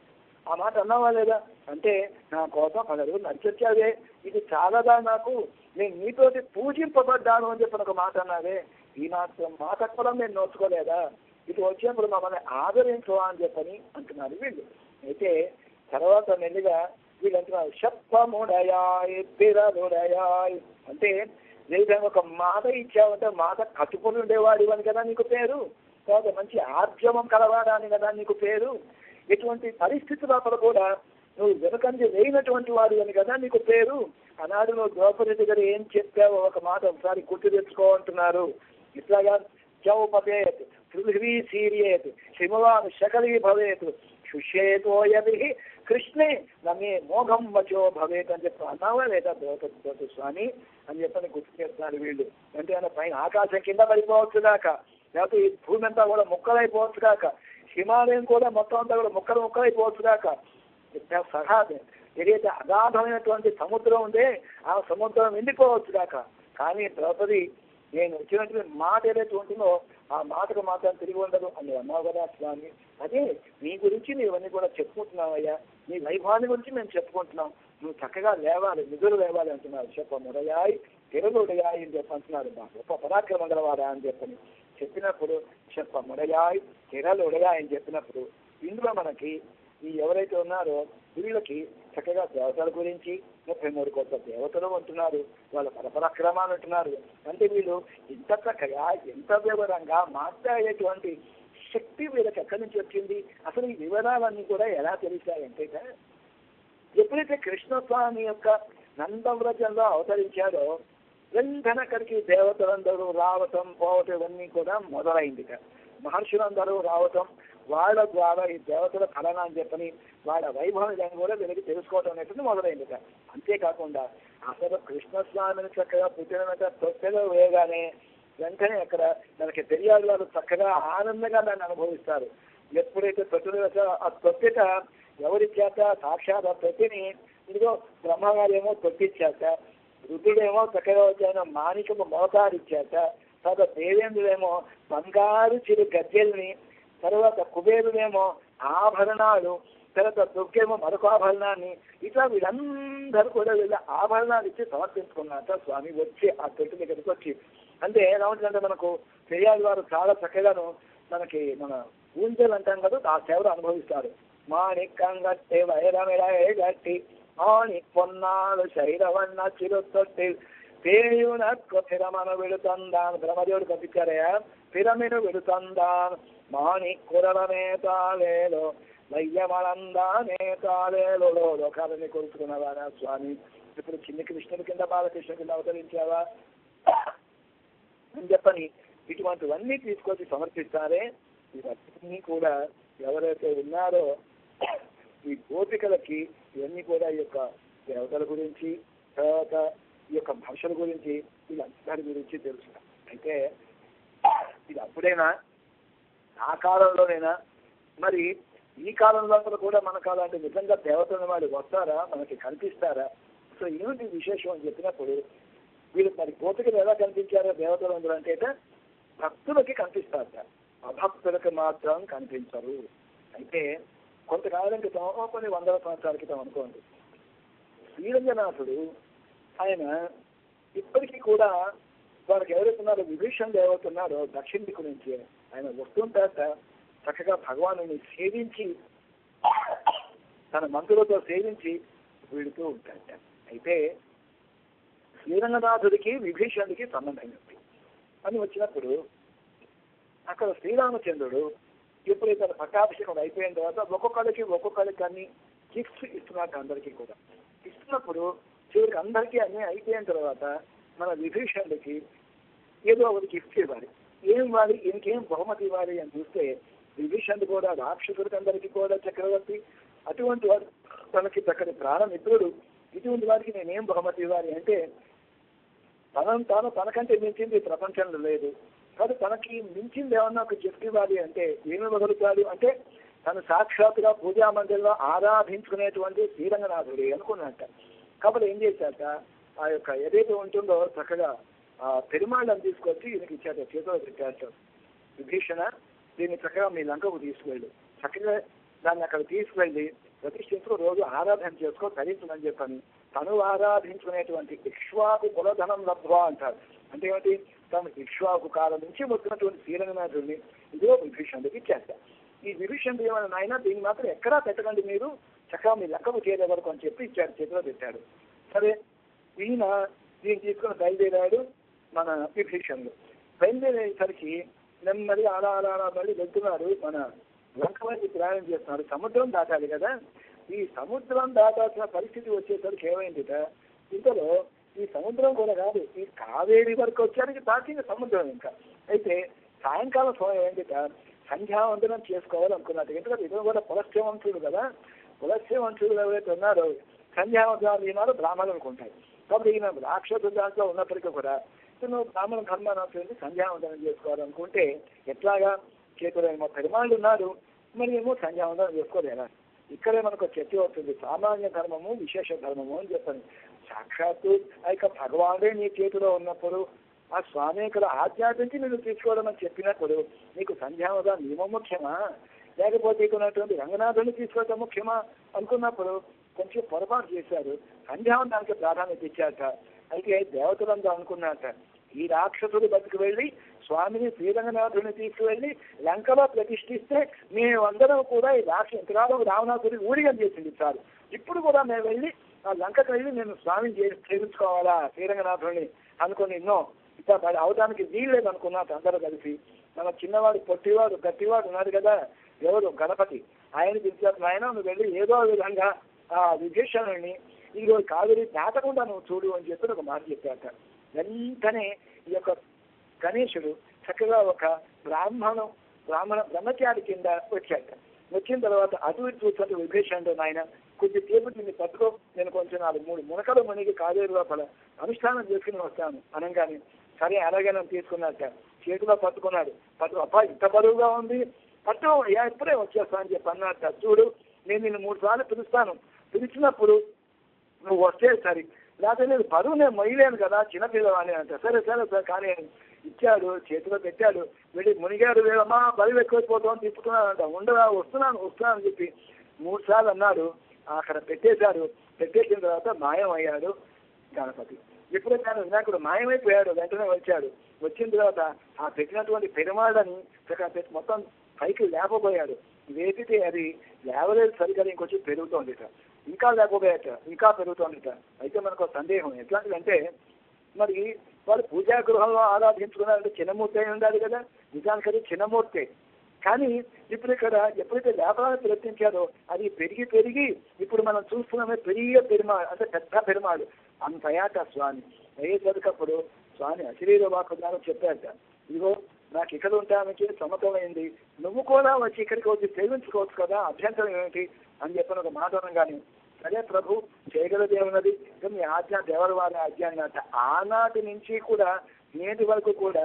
ఆ మాట అన్నావా లేదా అంటే నా కోసం పదరు నడిచొచ్చావే, ఇది చాలదా నాకు, నేను నీతోటి పూజింపబడ్డాను అని చెప్పిన ఒక మాట అన్నావే, ఈ మాట కూడా నేను నోచుకోలేదా, ఇది వచ్చినప్పుడు మమ్మల్ని ఆదరించవా అని చెప్పని అంటున్నారు వీళ్ళు. అయితే తర్వాత మెల్లిగా వీళ్ళు అంటున్నారు శప్పముడయాయ్ పిరలుడయాయ్ అంటే లేదంటే ఒక మాట ఇచ్చావంటే మాట కట్టుకుని ఉండేవాడు అని కదా నీకు పేరు, తర్వాత మంచి ఆర్జవం కలవాడని కదా నీకు పేరు. ఎటువంటి పరిస్థితుల కూడా నువ్వు వెనుకంజ వేయినటువంటి వాడు అని కదా నీకు పేరు. ఆనాడు నువ్వు ద్రౌపది దగ్గర ఏం చెప్పావో ఒక మాట ఒకసారి గుర్తు తెచ్చుకోమంటున్నారు. ఇట్లాగా చౌపదేత్ పృథివీ సీరియేత్ శిమవాన్ శకలీ భవేత్ శుష్యేతోయది కృష్ణే నమే మోఘం వచో భవేత్ అని చెప్పి అన్నావా లేదా ద్రౌపది స్వామి అని చెప్పని గుర్తు చేస్తున్నారు వీళ్ళు. అంటే ఆయన పైన ఆకాశం కింద పడిపోవచ్చు కాక, లేకపోతే ఈ భూమి అంతా కూడా ముక్కలైపోవచ్చు కాక, హిమాలయం కూడా మొత్తం అంతా కూడా ముక్కలైపోవచ్చు కాక, సహా ఏదైతే అగాధమైనటువంటి సముద్రం ఉందే ఆ సముద్రం ఎండిపోవచ్చు కాక. కానీ ద్రౌపది నేను వచ్చినటువంటి మాట ఏదైతే ఉంటుందో ఆ మాటకు మాత్రం తిరిగి ఉండదు అని అన్నావు కదా స్వామి. అదే నీ గురించి నీవన్నీ కూడా చెప్పుకుంటున్నావయ్యా, నీ వైభవాన్ని గురించి మేము చెప్పుకుంటున్నాం, నువ్వు చక్కగా లేవాలి, నిధులు లేవాలి అంటున్నారు. చెప్పముడయాయ్ తిరుగుడయాయ్ అని చెప్పి అంటున్నారు. మా గొప్ప పరాక్రమ గలవాడా అని చెప్పని చెప్పినప్పుడు చెప్పముడయాయ్ తిరలుడయాయ్ అని చెప్పినప్పుడు ఇందులో మనకి ఈ ఎవరైతే ఉన్నారో వీళ్ళకి చక్కగా దేవతల గురించి 33 కోట్ల దేవతలు ఉంటున్నారు, వాళ్ళ పరపరాక్రమాలు ఉంటున్నారు. అంటే వీళ్ళు ఇంత చక్కగా ఎంత వివరంగా మాట్లాడేటువంటి శక్తి వీళ్ళకి ఎక్కడి నుంచి వచ్చింది, అసలు ఈ వివరాలన్నీ కూడా ఎలా తెలిసాయంటే ఎప్పుడైతే కృష్ణస్వామి యొక్క నందవ్రజంలో అవతరించాడో వెంటనే అక్కడికి దేవతలందరూ రావటం పోవటం ఇవన్నీ కూడా మొదలైంది. మహర్షులందరూ రావటం వాళ్ళ ద్వారా ఈ దేవతల ఫలన అని చెప్పని వాళ్ళ వైభవం దాన్ని కూడా వీళ్ళకి తెలుసుకోవడం అనేటువంటి మొదలైంది. అంతేకాకుండా అసలు కృష్ణస్వామిని చక్కగా పుట్టిన తొట్టెలో వేయగానే వెంటనే అక్కడ మనకి తెలియాలి వాళ్ళు చక్కగా ఆనందంగా దాన్ని అనుభవిస్తారు. ఎప్పుడైతే తొట్టెలు వేసా ఆ తొట్టెట ఎవరి చేత సాక్షాత్ ఆ తొట్టిని ఇదిగో బ్రహ్మగారేమో తొట్టిచ్చాక, రుద్రుడేమో చక్కగా వచ్చాయన మాణికము మోతారిచ్చాక, తర్వాత దేవేంద్రుడేమో బంగారు చిరు గజ్జెల్ని, తర్వాత కుబేరుడేమో ఆభరణాలు, తర్వాత దుర్గేమో మరొక ఆభరణాన్ని, ఇట్లా వీళ్ళందరూ కూడా వీళ్ళ ఆభరణాలు ఇచ్చి సమర్పించుకున్నాక స్వామి వచ్చి ఆ తొట్టి దగ్గరికి వచ్చి అంటే ఎలా ఉంటుందంటే మనకు పెరియాలి వారు చాలా చక్కగాను మనకి మన ఊంజలు అంటాం కదా ఆ సేవలు అనుభవిస్తారు. మాణిక్కంగట్టి వైరమిడే గట్టి మాణి పొన్నాలు శైరవన్న చిరుతొట్టి పేయునకు పిరమను విడుతందాన్ బ్రహ్మదేవుడు పంపించారయ్యా. పిరమిను విడుతందాన్ మాణి కురల నేతాలేలో వయ్యమలందా నేతాలేలో లోకాలని కొలుచుకున్నవారా స్వామి. ఇప్పుడు చిన్న కృష్ణుడి కింద బాలకృష్ణ కింద అవతరించావా అని చెప్పని ఇటువంటివన్నీ తీసుకొచ్చి సమర్పిస్తారే. ఇవన్నీ కూడా ఎవరైతే ఉన్నారో ఈ గోపికలకి ఇవన్నీ కూడా ఈ యొక్క దేవతల గురించి, తర్వాత ఈ యొక్క భాషల గురించి, వీళ్ళందరి గురించి తెలుసు. అయితే ఇది అప్పుడైనా ఆ కాలంలోనైనా మరి ఈ కాలంలో కూడా మనకు అలాంటి నిజంగా దేవతల వాళ్ళు వస్తారా, మనకి కనిపిస్తారా? సో ఏమిటి విశేషం అని చెప్పినప్పుడు వీళ్ళు మరి గోపికలు ఎలా కనిపించారో దేవతలందరూ అంటే భక్తులకి కనిపిస్తారు, అభక్తులకు మాత్రం కనిపించరు. అయితే కొంతకాలం క్రితం, కొన్ని వందల సంవత్సరాల క్రితం అనుకోండి, శ్రీరంగనాథుడు ఆయన ఇప్పటికీ కూడా వారికి ఎవరైతున్నారో విభీషణ దేవత ఉన్నారో దక్షిణ దిక్కు నుంచి ఆయన వస్తుంటారట, చక్కగా భగవాను సేవించి తన మంత్రులతో సేవించి వీడుతూ ఉంటారట. అయితే శ్రీరంగనాథుడికి విభీషణుడికి సంబంధం ఉంది అని వచ్చినప్పుడు అక్కడ శ్రీరామచంద్రుడు ఎప్పుడైతే తన పట్టాభిషేకం అయిపోయిన తర్వాత ఒక్కొక్కరికి అన్ని గిఫ్ట్స్ ఇస్తున్నట్టు అందరికీ కూడా ఇస్తున్నప్పుడు చివరికి అందరికీ అన్ని అయిపోయిన తర్వాత మన విభీషణుడికి ఏదో ఒకటి గిఫ్ట్ ఇవ్వాలి. ఏం ఇవ్వాలి, ఇంకేం బహుమతి ఇవ్వాలి అని చూస్తే విభీషణుడు కూడా రాక్షసుడికి అందరికీ కూడా చక్రవర్తి, అటువంటి వాడు తనకి చక్కని ప్రాణమిత్రుడు, ఇటువంటి వారికి నేనేం బహుమతి ఇవ్వాలి అంటే తాను తనకంటే మించింది ప్రపంచంలో లేదు. కాదు తనకి మించింది ఏమన్నా ఒక గిఫ్ట్ ఇవ్వాలి అంటే ఏమి ఇవ్వగలుగుతాడు అంటే తను సాక్షాత్తుగా పూజా మందిరంలో ఆరాధించుకునేటువంటి శ్రీరంగనాథుడి అనుకున్నట్ట. కాబట్టి ఏం చేశాక ఆ యొక్క ఏదైతే ఉంటుందో చక్కగా ఆ పెరుమాళ్ళని తీసుకొచ్చి ఈయనకి ఇచ్చాట, చేతిలో పెట్టాట. విభీషణ దీన్ని చక్కగా మీ లంకకు తీసుకువెళ్ళు, చక్కగా దాన్ని అక్కడ తీసుకువెళ్ళి ప్రతిష్ఠించుకో, రోజు ఆరాధన చేసుకో, ధరించమని చెప్పని తను ఆరాధించుకునేటువంటి ఇక్ష్వాకు కులధనం లబ్ధ్వా అంటారు. అంటే ఏమిటి, తను ఇక్ష్వాకు కాలం నుంచి వచ్చినటువంటి శ్రీరంగనాథుడిని ఇదిగో విభీషణుడికి ఇచ్చేస్తారు. ఈ విభీషణుడు ఏమైనా నాయన దీన్ని మాత్రం ఎక్కడా పెట్టకండి, మీరు చక్కగా మీ లెక్కకు చేరే వరకు అని చెప్పి ఇచ్చాడు, చేతిలో పెట్టాడు. సరే ఈయన దీన్ని తీసుకుని బయలుదేరాడు మన విభీషణుడు. బయలుదేరేసరికి నెమ్మది అలా అలా అలా మళ్ళీ వెళ్తున్నారు, మన లంక వైపు ప్రయాణం చేస్తున్నారు. సముద్రం దాటాలి కదా, ఈ సముద్రం దాటాల్సిన పరిస్థితి వచ్చేసరికి ఏమైందిట, ఇంతలో ఈ సముద్రం కూడా కాదు, ఈ కావేరి వరకు వచ్చానికి దాటింది సముద్రం. ఇంకా అయితే సాయంకాలం సమయం ఏంటిట, సంధ్యావందనం చేసుకోవాలనుకున్నట్టు. ఎందుకంటే ఇతను కూడా పులస్త్యవంతుడు కదా, పులస్త్యవంతుడు ఎవరైతే ఉన్నారో సంధ్యావందనాలు ఈనాడు బ్రాహ్మణులు అనుకుంటారు. కాబట్టి ఈయన రాక్షసు దాంట్లో ఉన్నప్పటికీ కూడా ఇతను బ్రాహ్మణ ధర్మాన్ని సంధ్యావందనం చేసుకోవాలనుకుంటే ఎట్లాగా, చేతులు ఏమో పెరుమాళ్ళు ఉన్నారు, మరి ఏమో సంధ్యావందనం చేసుకోలేరా. ఇక్కడే మనకు చర్చ అవుతుంది, సామాన్య ధర్మము విశేష ధర్మము అని చెప్పండి. సాక్షాత్తు ఆ యొక్క భగవానుడే నీ చేతిలో ఉన్నప్పుడు ఆ స్వామి ఇక్కడ ఆధ్యాత్మించి నేను తీసుకోవడం అని చెప్పినప్పుడు నీకు సంధ్యావందనం నియమం ముఖ్యమా, లేకపోతే ఇకున్నటువంటి రంగనాథుని తీసుకోవడం ముఖ్యమా అనుకున్నప్పుడు కొంచెం పొరపాటు చేశారు, సంధ్యావందనానికి ప్రాధాన్యత ఇచ్చాక. అయితే దేవతలంతా అనుకున్నాక ఈ రాక్షసుడు బతికి వెళ్ళి స్వామిని శ్రీరంగనాథుని తీసుకువెళ్ళి లంకలో ప్రతిష్ఠిస్తే మేమందరం కూడా ఈ ఇంతకాలం రావణాసుడి ఊడిగం చేసింది చాలు, ఇప్పుడు కూడా మేము వెళ్ళి ఆ లంకకు వెళ్ళి నేను స్వామిని చేయించుకోవాలా శ్రీరంగనాథుని అనుకుని ఎన్నో ఇట్లా అవడానికి వీల్లేదు అనుకున్నారు అందరూ కలిసి. మన చిన్నవాడు పొట్టివాడు గట్టివాడు ఉన్నాడు కదా, ఎవరు గణపతి, ఆయన పిలిచారు, ఆయన నువ్వు వెళ్ళి ఏదో విధంగా ఆ విభీషణుని ఈరోజు కావేరి దాటకుండా నువ్వు చూడు అని చెప్పి ఒక మాట చెప్పాక వెంటనే ఈ యొక్క గణేశుడు చక్కగా ఒక బ్రాహ్మణం బ్రహ్మచారి కింద వచ్చాక వచ్చిన తర్వాత అటు ఇటు చూస్తుంటే విభీషణుడు నాయన కొద్ది సేపు దీన్ని పట్టుకో, నేను కొంచెం 3 మునకలు మునిగి కాలేరు లోపల అనుష్ఠానం చేసుకుని వస్తాను అనగానే సరే అలాగే నన్ను తీసుకున్నట్ట చేతిలో పట్టుకున్నాడు. అబ్బా ఇంత బరువుగా ఉంది, పట్టు ఇప్పుడే వచ్చేస్తా అని చెప్పి అన్నట్ట. చూడు నేను నిన్ను 3 సార్లు పిలుస్తాను, పిలిచినప్పుడు నువ్వు వస్తే సరి, లేకపోతే నేను బరువు నేను మొయ్యలేను కదా చిన్నపిల్లవాణి అంట. సరే సరే సార్ కానీ ఇచ్చాడు, చేతిలో పెట్టాడు, వెళ్ళి మునిగాడు, వేదమ్మా బరువు ఎక్కువైపోతామని తిప్పుతున్నాడంట. ఉండగా వస్తున్నాను అని చెప్పి 3 సార్లు అన్నాడు. అక్కడ పెట్టేశాడు. పెట్టేసిన తర్వాత మాయం అయ్యాడు గణపతి. ఎప్పుడైతే వినాయకుడు మాయమైపోయాడు వెంటనే వచ్చాడు. వచ్చిన తర్వాత ఆ పెట్టినటువంటి పెరుమాళ్ళని మొత్తం పైకి లేపబోయాడు. వేపితే అది లేవలేదు సరిగా, ఇంకొచ్చి పెరుగుతోందిట, ఇంకా లేకపోయాట, ఇంకా పెరుగుతోందిట. అయితే మనకు సందేహం ఎట్లాంటిదంటే మరి వాళ్ళు పూజా గృహంలో ఆరాధించుకున్నారంటే చిన్నమూర్తి అయి ఉండాలి కదా, నిజానికి అది చిన్నమూర్తే. కానీ ఇప్పుడు ఇక్కడ ఎప్పుడైతే లేపడానికి ప్రయత్నించారో అది పెరిగి ఇప్పుడు మనం చూస్తున్నామే పెరిగే పెరుమాడు, అంటే పెద్ద పెరుమాడు అంతయాట స్వామి. అయ్యేసరికప్పుడు స్వామి అశరీర వాక్కుదానం చెప్పాట, ఇదిగో నాకు ఇక్కడ ఉంటానికి సమతమైంది, నువ్వు కూడా వచ్చి ఇక్కడికి వచ్చి సేవించుకోవచ్చు కదా, అభ్యంతరం ఏమిటి అని చెప్పిన ఒక మాట అనగానే సరే ప్రభు చేయగలదేమన్నది మీ ఆజ్ఞ దేవర వారి ఆజ్ఞ అన్నట్ట. ఆనాటి నుంచి కూడా నేటి వరకు కూడా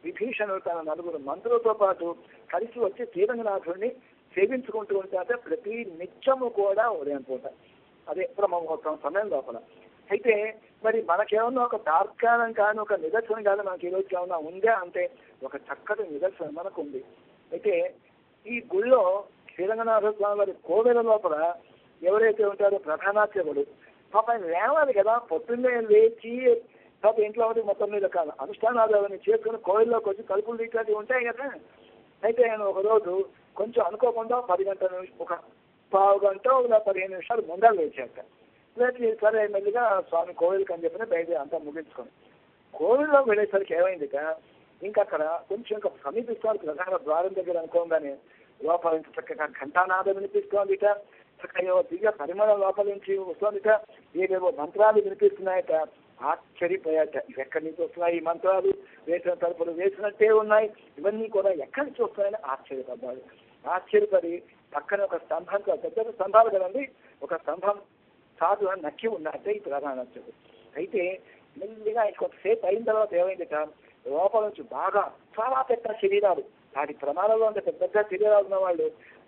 విభీషణుడు తన 4 మంత్రులతో పాటు కలిసి వచ్చి శ్రీరంగనాథుడిని సేవించుకుంటూ ఉంటాట ప్రతి నిత్యము కూడా ఉదయం పూట, అదే బ్రహ్మముహూర్తం సమయం లోపల. అయితే మరి మనకేమన్నా ఒక తార్కాణం కానీ ఒక నిదర్శనం కానీ మనకి ఈరోజు ఏమన్నా ఉందా అంటే ఒక చక్కటి నిదర్శనం మనకు ఉంది. అయితే ఈ గుళ్ళో శ్రీరంగనాథ స్వామి వారి కోవెల లోపల ఎవరైతే ఉంటారో ప్రధానార్చకుడు పాపం లేవాలి కదా, పొద్దున్నే లేచి పాప ఇంట్లో మొత్తం మీద కాదు అనుష్ఠానాలు అవన్నీ చేసుకుని కోవిల్లోకి వచ్చి తలుపులు తీట్లాంటివి ఉంటాయి కదా. అయితే ఆయన ఒకరోజు కొంచెం అనుకోకుండా 10 గంటల ఒక పావు గంట 15 నిమిషాలు ముందర లేచాక లేచి సరే మెల్లిగా స్వామి కోవిల్కి అని చెప్పిన బయట అంతా ముగించుకొని కోవిల్లో వెళ్ళేసరికి ఏమైందిక ఇంకా అక్కడ కొంచెం ఇంకా సమీపిస్తారు ప్రధాన ద్వారం దగ్గర అనుకోగానే లోపల నుంచి చక్కగా ఘంటానాదం వినిపిస్తోందిట, చక్కగా దిగ పరిమళం లోపల నుంచి వస్తోందిట, ఏవేవో మంత్రాలు వినిపిస్తున్నాయట. ఆశ్చర్యపోయాట, ఎక్కడి నుంచి వస్తున్నాయి ఈ మంత్రాలు, వేసిన తలుపులు వేసినట్టే ఉన్నాయి, ఇవన్నీ కూడా ఎక్కడి నుంచి వస్తున్నాయని ఆశ్చర్యపడ్డాడు. ఆశ్చర్యపడి పక్కన ఒక స్తంభం, పెద్ద స్తంభాలు కదండి, ఒక స్తంభం సాధు నక్కి ఉన్నట్టే ఈ ప్రధానోత్సవం. అయితే మెల్లిగా కొంతసేపు అయిన తర్వాత ఏమైందిట, లోపల నుంచి బాగా చాలా పెద్ద శరీరాలు, వాటి ప్రమాణంలో ఉంటే పెద్ద శరీరాలు ఉన్న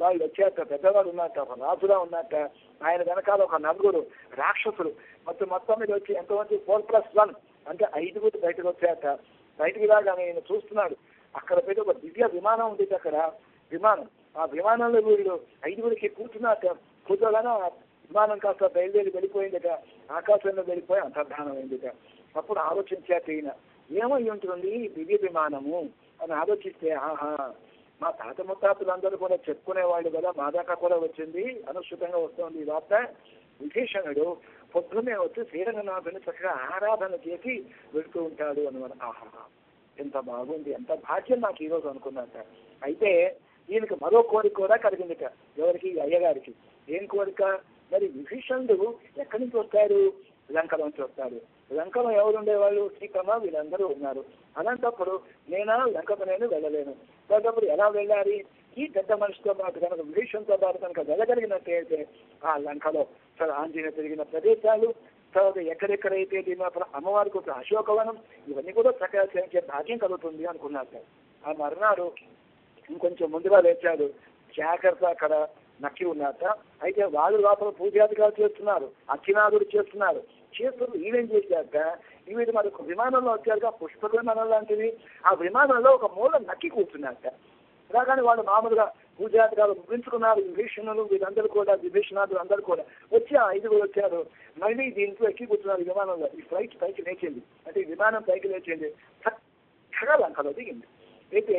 వాళ్ళు వచ్చాక పెద్దవాడు ఉన్నట్ట, ఒక రాజులా ఉన్నట్ట, ఆయన వెనకాల ఒక 4 రాక్షసులు మొత్తం మీద వచ్చి ఎంతమంది 4+1 అంటే 5 బయటకు వచ్చాక బయటకు రాగానే ఆయన చూస్తున్నాడు. అక్కడ పెద్ద ఒక దివ్య విమానం ఉంది అక్కడ విమానం, ఆ విమానంలో వీళ్ళు 5 కూర్చున్నాక కూర్చోగానే విమానం కాస్త బయలుదేరి వెళ్ళిపోయిందిట, ఆకాశంలో వెళ్ళిపోయి అంతర్ధానం అయిందిట. అప్పుడు ఆలోచించాక ఈయన ఏమై ఉంటుంది దివ్య విమానము అని ఆలోచిస్తే, ఆహా మా తాత ముత్తాతలందరూ కూడా చెప్పుకునేవాళ్ళు కదా, మా దాకా కూడా వచ్చింది, అనుసృతంగా వస్తుంది ఈ వార్త. విభీషణుడు పొద్దున్నే వచ్చి శ్రీరంగనాథుని చక్కగా ఆరాధన చేసి వెళుతూ ఉంటాడు అన్నమాట. ఆహా ఎంత బాగుంది, ఎంత భాగ్యం నాకు ఈరోజు అనుకున్నాక. అయితే ఈయనకి మరో కోరిక కూడా కలిగిందిట, ఎవరికి అయ్యగారికి. ఏం కోరిక మరి, విభీషణుడు ఎక్కడి నుంచి వస్తారు, లంకలో నుంచి వస్తారు. లంకలో ఎవరు ఉండేవాళ్ళు, సీతమ్మ వీళ్ళందరూ ఉన్నారు. అలాంటప్పుడు లంకకు నేను వెళ్ళలేను, అలాంటప్పుడు ఎలా వెళ్ళాలి, ఈ పెద్ద మనిషితో పాటు కనుక విభీషణుతో పాటు కనుక వెళ్ళగలిగినట్టయితే ఆ లంకలో ఆంజనేయ పెరిగిన ప్రదేశాలు, తర్వాత ఎక్కడెక్కడైతే అమ్మవారికి ఒక అశోకవనం, ఇవన్నీ కూడా చక్కగా చేయించే భాగ్యం కలుగుతుంది అనుకున్నారు. ఆ మర్నాడు ఇంకొంచెం ముందుగా లేచాడు, జాగ్రత్త అక్కడ నక్కి ఉన్నట్ట. అయితే వాళ్ళు లోపల పూజాధికారులు చేస్తున్నారు, అర్చనాదుడు చేస్తున్నారు. ఈవేం చేశాక ఇవి మనకు విమానంలో వచ్చాక పుష్పక విమానం లాంటివి, ఆ విమానంలో ఒక మూల నక్కి కూర్చున్నట్ట. రాగానే వాళ్ళు మామూలుగా పూజాధికారులు ముగించుకున్నారు. విభీషణులు వీళ్ళందరూ కూడా, విభీషణాదులు అందరూ కూడా వచ్చి ఆ 5 వచ్చారు. మళ్ళీ దీంట్లో ఎక్కి కూర్చున్నారు విమానంలో. ఈ ఫ్లైట్ పైకి లేచింది, అంటే ఈ విమానం పైకి లేచింది, చక్కగా లంకలో దిగింది. అయితే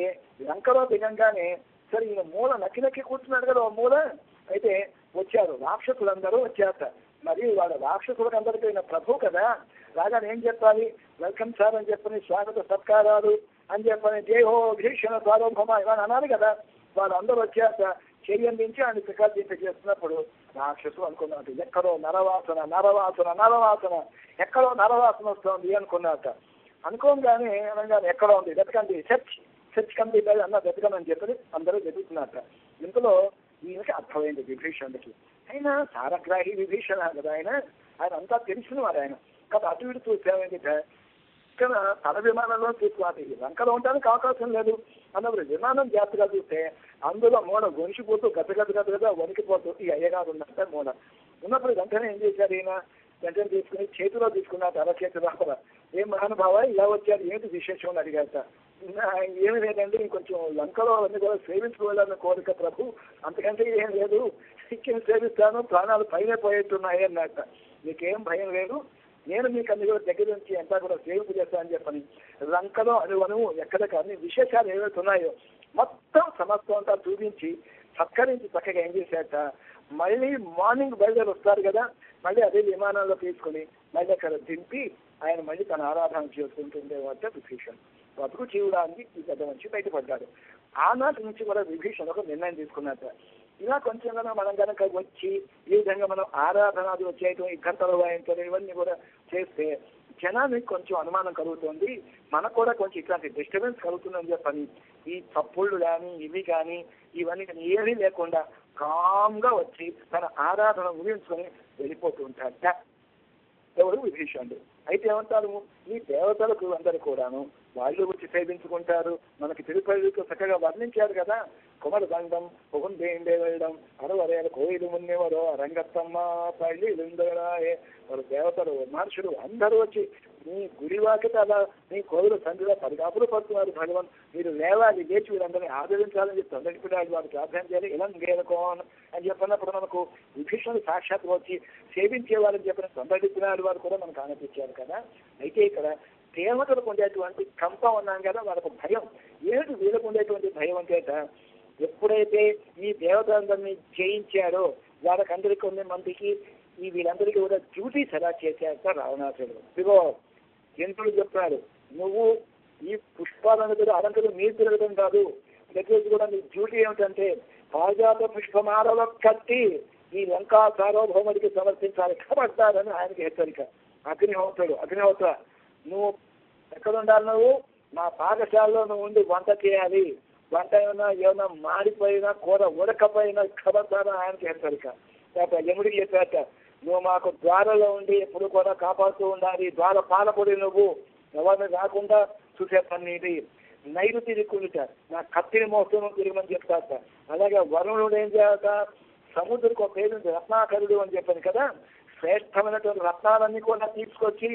లంకలో దిగంగానే సరే ఈయన మూల నక్కి కూర్చున్నాడు కదా ఓ మూల. అయితే వచ్చారు రాక్షసులందరూ వచ్చారట. మరి వాళ్ళ రాక్షసులకు అందరికీ ఈయన ప్రభు కదా, రాగానే ఏం చెప్పాలి, వెల్కమ్ సార్ అని చెప్పని, స్వాగత సత్కారాలు అని చెప్పని, జై హో భీషణ సార్వభౌమ ఇవన్నీ అనాలి కదా. వాళ్ళందరూ వచ్చాక చెయ్యందించి ఆయన ప్రకాశింప చేస్తున్నప్పుడు రాక్షసులు అనుకున్నట్టు ఎక్కడో నరవాసన ఎక్కడో నరవాసన వస్తుంది అనుకున్నట్ట. అనుకోగానే అనగానే ఎక్కడో ఉంది వెతకండి, సెర్చ్ కమిటీ అన్న వెతకమని చెప్పి అందరూ వెతుకుతున్నట్ట. ఇంతలో ఈయనకి అర్థమైంది విభీషణుడికి. ఆయన సారగ్రాహి విభీషణ కదా, ఆయన అంతా తెలిసిన వాడు. ఆయన కదా అటు ఇటు చూసేమైంది, ఇక్కడ తన విమానంలో చూసుకోవాలి, లంకలో ఉండడానికి అవకాశం లేదు అన్నప్పుడు విమానం జాగ్రత్తగా చూస్తే అందులో మూల గొనిసిపోతూ గదగదగదగా వణికిపోతూ ఈ అయ్యగారు ఉన్నట్ట మూల ఉన్నప్పుడు వెంటనే ఏం చేశారు, ఈయన వెంటనే తీసుకుని చేతిలో తీసుకున్నారు, అర చేతిలో కూడా. ఏం మహానుభావ ఇలా వచ్చారు, ఏంటి విశేషం అని అడిగారట. ఏమి లేదండి, ఇంకొంచెం లంకలో అన్ని కూడా సేవించుకోవాలని కోరిక ప్రభు, అంతకంటే ఏం లేదు, సిక్కిని సేవిస్తాను, ప్రాణాలు పైన పోయేట్టున్నాయి అన్నట్ట. మీకేం భయం లేదు, నేను మీకు అన్ని కూడా దగ్గర నుంచి అంతా కూడా సేవింపు చేస్తానని చెప్పని లంకలో అనువను ఎక్కడ అన్ని విశేషాలు ఏవైతే ఉన్నాయో మొత్తం సమస్తం అంతా చూపించి సత్కరించి చక్కగా ఏం చేశాట, మళ్ళీ మార్నింగ్ బయలుదేరి వస్తారు కదా, మళ్ళీ అదే విమానంలో తీసుకుని మళ్ళీ అక్కడ దింపి ఆయన మళ్ళీ తన ఆరాధన చేసుకుంటుండేవాట విభీషణ్. బతుకు జీవుడానికి ఈ పెద్ద నుంచి బయటపడ్డాడు. ఆనాటి నుంచి కూడా విభీషణ్ ఒక నిర్ణయం తీసుకున్నట్ట, ఇలా కొంచెం కన్నా మనం కనుక వచ్చి ఈ విధంగా మనం ఆరాధనలు చేయటం, ఈ గంటలు వాయించడం ఇవన్నీ కూడా చేస్తే జనానికి కొంచెం అనుమానం కలుగుతుంది, మనకు కూడా కొంచెం ఇట్లాంటి డిస్టర్బెన్స్ కలుగుతుందని చెప్పని ఈ తప్పుళ్ళు కానీ ఇవి కానీ ఇవన్నీ ఏమీ లేకుండా కామ్గా వచ్చి తన ఆరాధన ముగించుకొని వెళ్ళిపోతూ ఉంటాడట ఎవరు విభీషణుడు. అయితే ఏమంటారు, ఈ దేవతలకు అందరూ కూడాను వాళ్ళు వచ్చి సేవించుకుంటారు, మనకి తిరుపతితో చక్కగా వర్ణించారు కదా, కుమర దండం పొగుందేండే వెళ్ళడం అరవరేల కోయిలు మున్నేవరో రంగత్తమ్మ పల్లి లిందరాయే వారు దేవతలు మహర్షులు అందరూ వచ్చి మీ గుడివాకి అలా మీ కోవిలు సంధిలో పరిగాపులు పడుతున్నారు భగవాన్, మీరు లేవాలి, లేచి వీరందరినీ ఆదరించాలని చెప్పి తొందరపిడాలి, వారు ప్రార్థన చేయాలి, ఇలా ఇంకేనుకో అని చెప్పినప్పుడు మనకు విభీషణుడు సాక్షాత్ వచ్చి సేవించేవారని చెప్పిన తొందరపిడాలి వారు కూడా మనకు ఆనందించారు కదా. అయితే ఇక్కడ దేవతలకు ఉండేటువంటి కంపం ఉన్నాం కదా, వాళ్ళకు భయం. ఏమిటి వీళ్ళకు ఉండేటువంటి భయం అంటే, ఎప్పుడైతే ఈ దేవతలందరినీ జయించారో వాళ్ళకందరికీ ఉన్న మందికి ఈ వీళ్ళందరికీ కూడా డ్యూటీస్ ఎలా చేశాక రావణాసురుడు. ఇదిగో ఇంద్రుడు చెప్తాడు, నువ్వు ఈ పుష్పాలను కూడా అలంకరణ మీరు తిరగడం కాదు, దగ్గర కూడా నీ డ్యూటీ ఏమిటంటే పాజాత పుష్పమాలలో కట్టి ఈ లంకా సార్వభౌముడికి సమర్పించాలి కబడతారని ఆయనకి హెచ్చరిక. అగ్నిహోత్ర నువ్వు ఎక్కడ ఉండాలి, నువ్వు మా పాఠశాలలో నువ్వు ఉండి వంట చేయాలి, వంట ఏమైనా మాడిపోయినా కూర ఉడకపోయినా కబడతారని ఆయనకి హెచ్చరిక. యముడికి చెప్పాక నువ్వు మాకు ద్వారలో ఉండి ఎప్పుడు కూడా కాపాడుతూ ఉండాలి, ద్వార పాలకుడి నువ్వు, ఎవరిని రాకుండా చూసే పని ఇది. నైరుతి దిక్కునిట నా కత్తిని మోస్తూ తిరిగమని చెప్తాట. అలాగే వరుణుడు ఏం చేయాలట, సముద్రకు ఒక పేరు రత్నాకరుడు అని చెప్పాను కదా, శ్రేష్టమైనటువంటి రత్నాలన్నీ కూడా తీసుకొచ్చి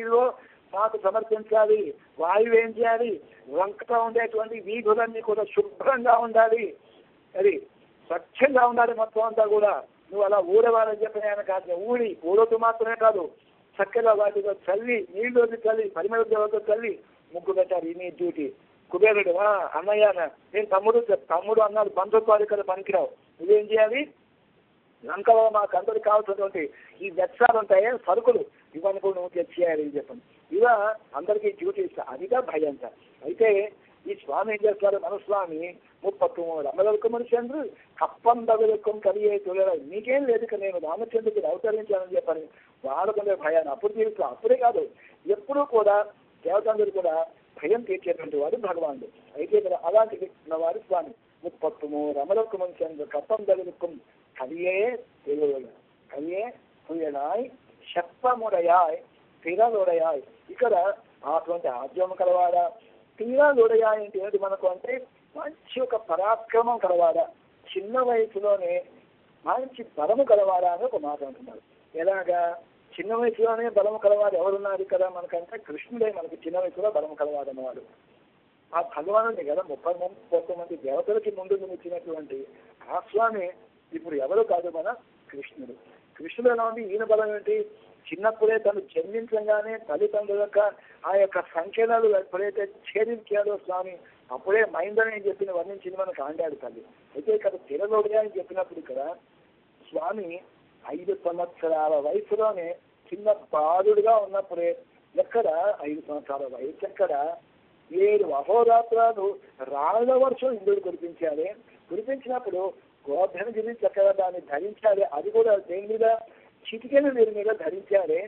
మాకు సమర్పించాలి. వాయువు ఏం చేయాలి, వంకగా ఉండేటువంటి వీధులన్నీ కూడా శుభ్రంగా ఉండాలి, అది స్వచ్ఛంగా ఉండాలి మొత్తం అంతా కూడా. నువ్వు అలా ఊడవాలని చెప్పిన ఆయన కాదు, ఊడొద్దు మాత్రమే కాదు, చక్కగా వాటితో చల్లి నీళ్ళు చల్లి పరిమళ దేవతతో చల్లి ముగ్గు పెట్టాలి. ఈ నీ డ్యూటీ. కుబేరుడు అన్నయ్య నేను తమ్ముడు అన్నాడు, బంధుత్వాలు ఇక్కడ పనికిరావు, నువ్వేం చేయాలి, లంకలో మాకు అందరికి కావాల్సినటువంటి ఈ వ్యత్సాలు ఉంటాయి సరుకులు ఇవన్నీ కూడా నువ్వు తెచ్చేయాలి అని చెప్పండి. ఇలా అందరికీ డ్యూటీ ఇస్తా, అదిగా భయం సార్. అయితే ఈ స్వామి ఏం చేస్తారు, మనస్వామి 33 అమలకు మనుషులు కప్పందగలకం కలిగే తొలరాయి, నీకేం లేదు ఇక నేను రామచంద్రుడికి అవతరించానని చెప్పని వాళ్ళకుండే భయాన్ని అప్పుడు తీరుస్తా. అప్పుడే కాదు, ఎప్పుడూ కూడా దేవతందరూ కూడా భయం తీర్చేటువంటి వాడు భగవానుడు. అయితే ఇక్కడ అలాంటి వారి స్వామి 33 అమలకు మనుషులు కప్పందగలకం కలియే కలియే తుయడాయ్ శప్పముడయాయ్ తీరాలుడయాయ్. ఇక్కడ అటువంటి ఆద్యము కలవాడా, తీరాలుడయాయ్ అంటే ఏంటి మనకు అంటే మంచి ఒక పరాక్రమం కలవాడా, చిన్న వయసులోనే మంచి బలము కలవాడా అని ఒక మాట అంటున్నారు. ఎలాగా చిన్న వయసులోనే బలము కలవాడు ఎవరున్నారు ఇక్కడ మనకంటే కృష్ణుడే మనకి చిన్న వయసులో బలము కలవాడన్నవాడు. ఆ భగవానుడి కదా 30 మంది దేవతలకి ముందు ఇచ్చినటువంటి ఆ స్వామి ఇప్పుడు ఎవరు కాదు మన కృష్ణుడు. కృష్ణుడు ఎలా ఉంది, ఈయన బలం ఏంటి, చిన్నప్పుడే తను జన్మించగానే తల్లిదండ్రుల ఆ యొక్క సంఖ్యలు ఎప్పుడైతే ఛేదించాడో స్వామి అప్పుడే మైందని చెప్పిన వర్ణించింది మనకు ఆండాడు తల్లి. అయితే ఇక్కడ తిరగోడిగా అని చెప్పినప్పుడు ఇక్కడ స్వామి 5 సంవత్సరాల వయసులోనే చిన్న బాలుడుగా ఉన్నప్పుడే ఎక్కడ 5 సంవత్సరాల వయసు ఎక్కడ 7 అహోరాత్రాలు రాళ్ళ వర్షం ఇంద్రుడు కురిపించాలి. కురిపించినప్పుడు గోధనగిరి చక్కగా దాన్ని ధరించాలి, అది కూడా దేని మీద చిటికెన వీరి మీద ధరించాలి.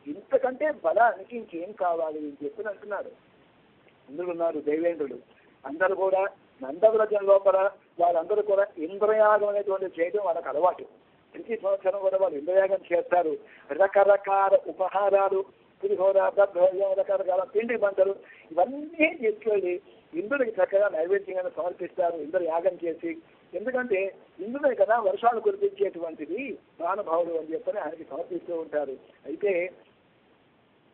ఇంతకంటే బలానికి ఇంకేం కావాలి అని చెప్పి అంటున్నాడు. ఇంద్రుడు ఉన్నారు దేవేంద్రుడు. అందరూ కూడా నందవ్రజం లోపల వాళ్ళందరూ కూడా ఇంద్రయాగం అనేటువంటి చేయడం వాళ్ళకి అలవాటు. ప్రతి సంవత్సరం కూడా వాళ్ళు ఇంద్రయాగం చేస్తారు. రకరకాల ఉపహారాలు, పులిహోర, దద్దోజనం, రకరకాల పిండి పంటలు ఇవన్నీ తీసుకెళ్ళి ఇంద్రుడికి చక్కగా నైవేద్యంగా సమర్పిస్తారు ఇంద్రయాగం చేసి. ఎందుకంటే ఇంద్రుడే కదా వర్షాలు కురిపించేటువంటిది మహానుభావుడు అని చెప్పని ఆయనకి సమర్పిస్తూ ఉంటారు. అయితే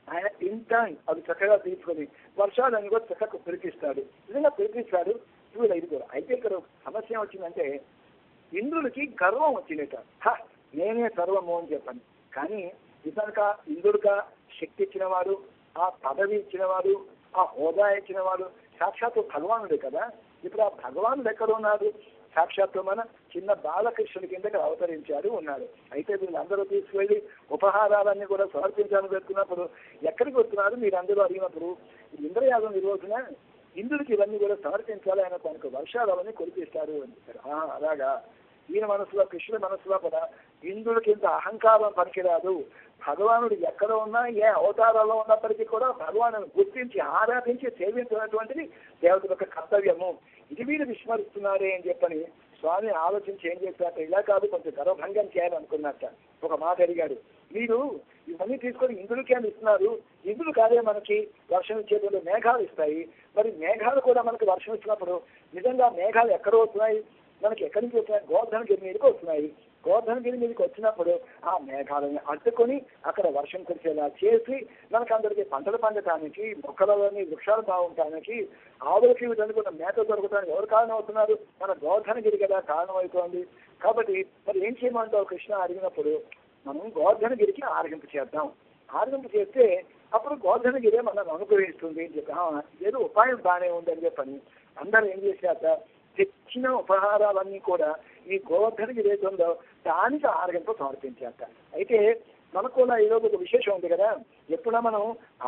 ఆయన ఇంటాన్ అది చక్కగా తీసుకొని వర్షాలను కూడా చక్కగా కురిపిస్తాడు. నిజంగా కురిపిస్తాడు వీళ్ళ ఇది కూడా. అయితే ఇక్కడ సమస్య వచ్చిందంటే ఇంద్రుడికి గర్వం వచ్చిందట. నేనే సర్వము అని చెప్పని. కానీ ఇతనుక ఇంద్రుడిగా శక్తి ఇచ్చినవాడు, ఆ పదవి ఇచ్చినవాడు, ఆ హోదా ఇచ్చినవాడు సాక్షాత్తు భగవానుడే కదా. ఇప్పుడు ఆ భగవానుడు ఎక్కడ ఉన్నాడు? సాక్షాత్తు మన చిన్న బాలకృష్ణుడి కిందకి అవతరించాడు ఉన్నాడు. అయితే వీళ్ళందరూ తీసుకువెళ్ళి ఉపహారాలన్నీ కూడా సమర్పించాలని పెట్టుకున్నప్పుడు ఎక్కడికి వస్తున్నారు మీరందరూ అడిగినప్పుడు ఇంద్రయాగం ఈ రోజున ఇంద్రుడికి ఇవన్నీ కూడా సమర్పించాలి, ఆయన తనకు వర్షాలన్నీ కురిపిస్తాడు అని చెప్పారు. అలాగా ఈయన మనసులో, కృష్ణుడి మనసులో కూడా ఇంద్రుడికి ఇంత అహంకారం పనికిరాదు. భగవానుడు ఎక్కడ ఉన్నా, ఏ అవతారాల్లో ఉన్నప్పటికీ కూడా భగవాను గుర్తించి ఆరాధించి సేవించినటువంటిది దేవతల యొక్క కర్తవ్యము. ఇది వీరు విస్మరిస్తున్నారే అని చెప్పని స్వామి ఆలోచించి ఏం చేశారట, ఇలా కాదు కొంచెం గర్వభంగం చేయాలనుకున్నట్ట. ఒక మాట అడిగాడు, మీరు ఇవన్నీ తీసుకొని ఇంద్రుడికి అని ఇస్తున్నారు, ఇంద్రుడు కాదే మనకి వర్షం ఇచ్చేటువంటి మేఘాలు ఇస్తాయి. మరి మేఘాలు కూడా మనకి వర్షం ఇచ్చినప్పుడు నిజంగా మేఘాలు ఎక్కడ వస్తున్నాయి? మనకి ఎక్కడి నుంచి వస్తున్నాయి? గోవర్ధనగిరి మీదకి వస్తున్నాయి. గోవర్ధనగిరి మీదకి వచ్చినప్పుడు ఆ మేఘాలను అడ్డుకొని అక్కడ వర్షం కురిసేలా చేసి మనకందరికీ పంటలు పండటానికి, మొక్కలని వృక్షాలు బాగుండటానికి, ఆవులకి వీటనుకున్న మేత దొరకడానికి ఎవరు కారణం అవుతున్నారు? మన గోవర్ధనగిరి కదా కారణం అవుతోంది. కాబట్టి మరి ఏం చేయమంటావు కృష్ణ అడిగినప్పుడు మనం గోవర్ధనగిరికి ఆరగింపు చేద్దాం. ఆరగింపు చేస్తే అప్పుడు గోవర్ధనగిరే మనం అనుగ్రహిస్తుంది అని చెప్పి ఏదో ఉపాయం బాగానే ఉందని చెప్పని అందరూ ఏం చేశాక తెచ్చిన ఉపహారాలన్నీ కూడా ఈ గోవర్ధనగిరి ఏది ఉందో దానికి ఆరగింపు సమర్పించాక. అయితే మనకు కూడా ఈరోజు ఒక విశేషం ఉంది కదా, ఎప్పుడో మనం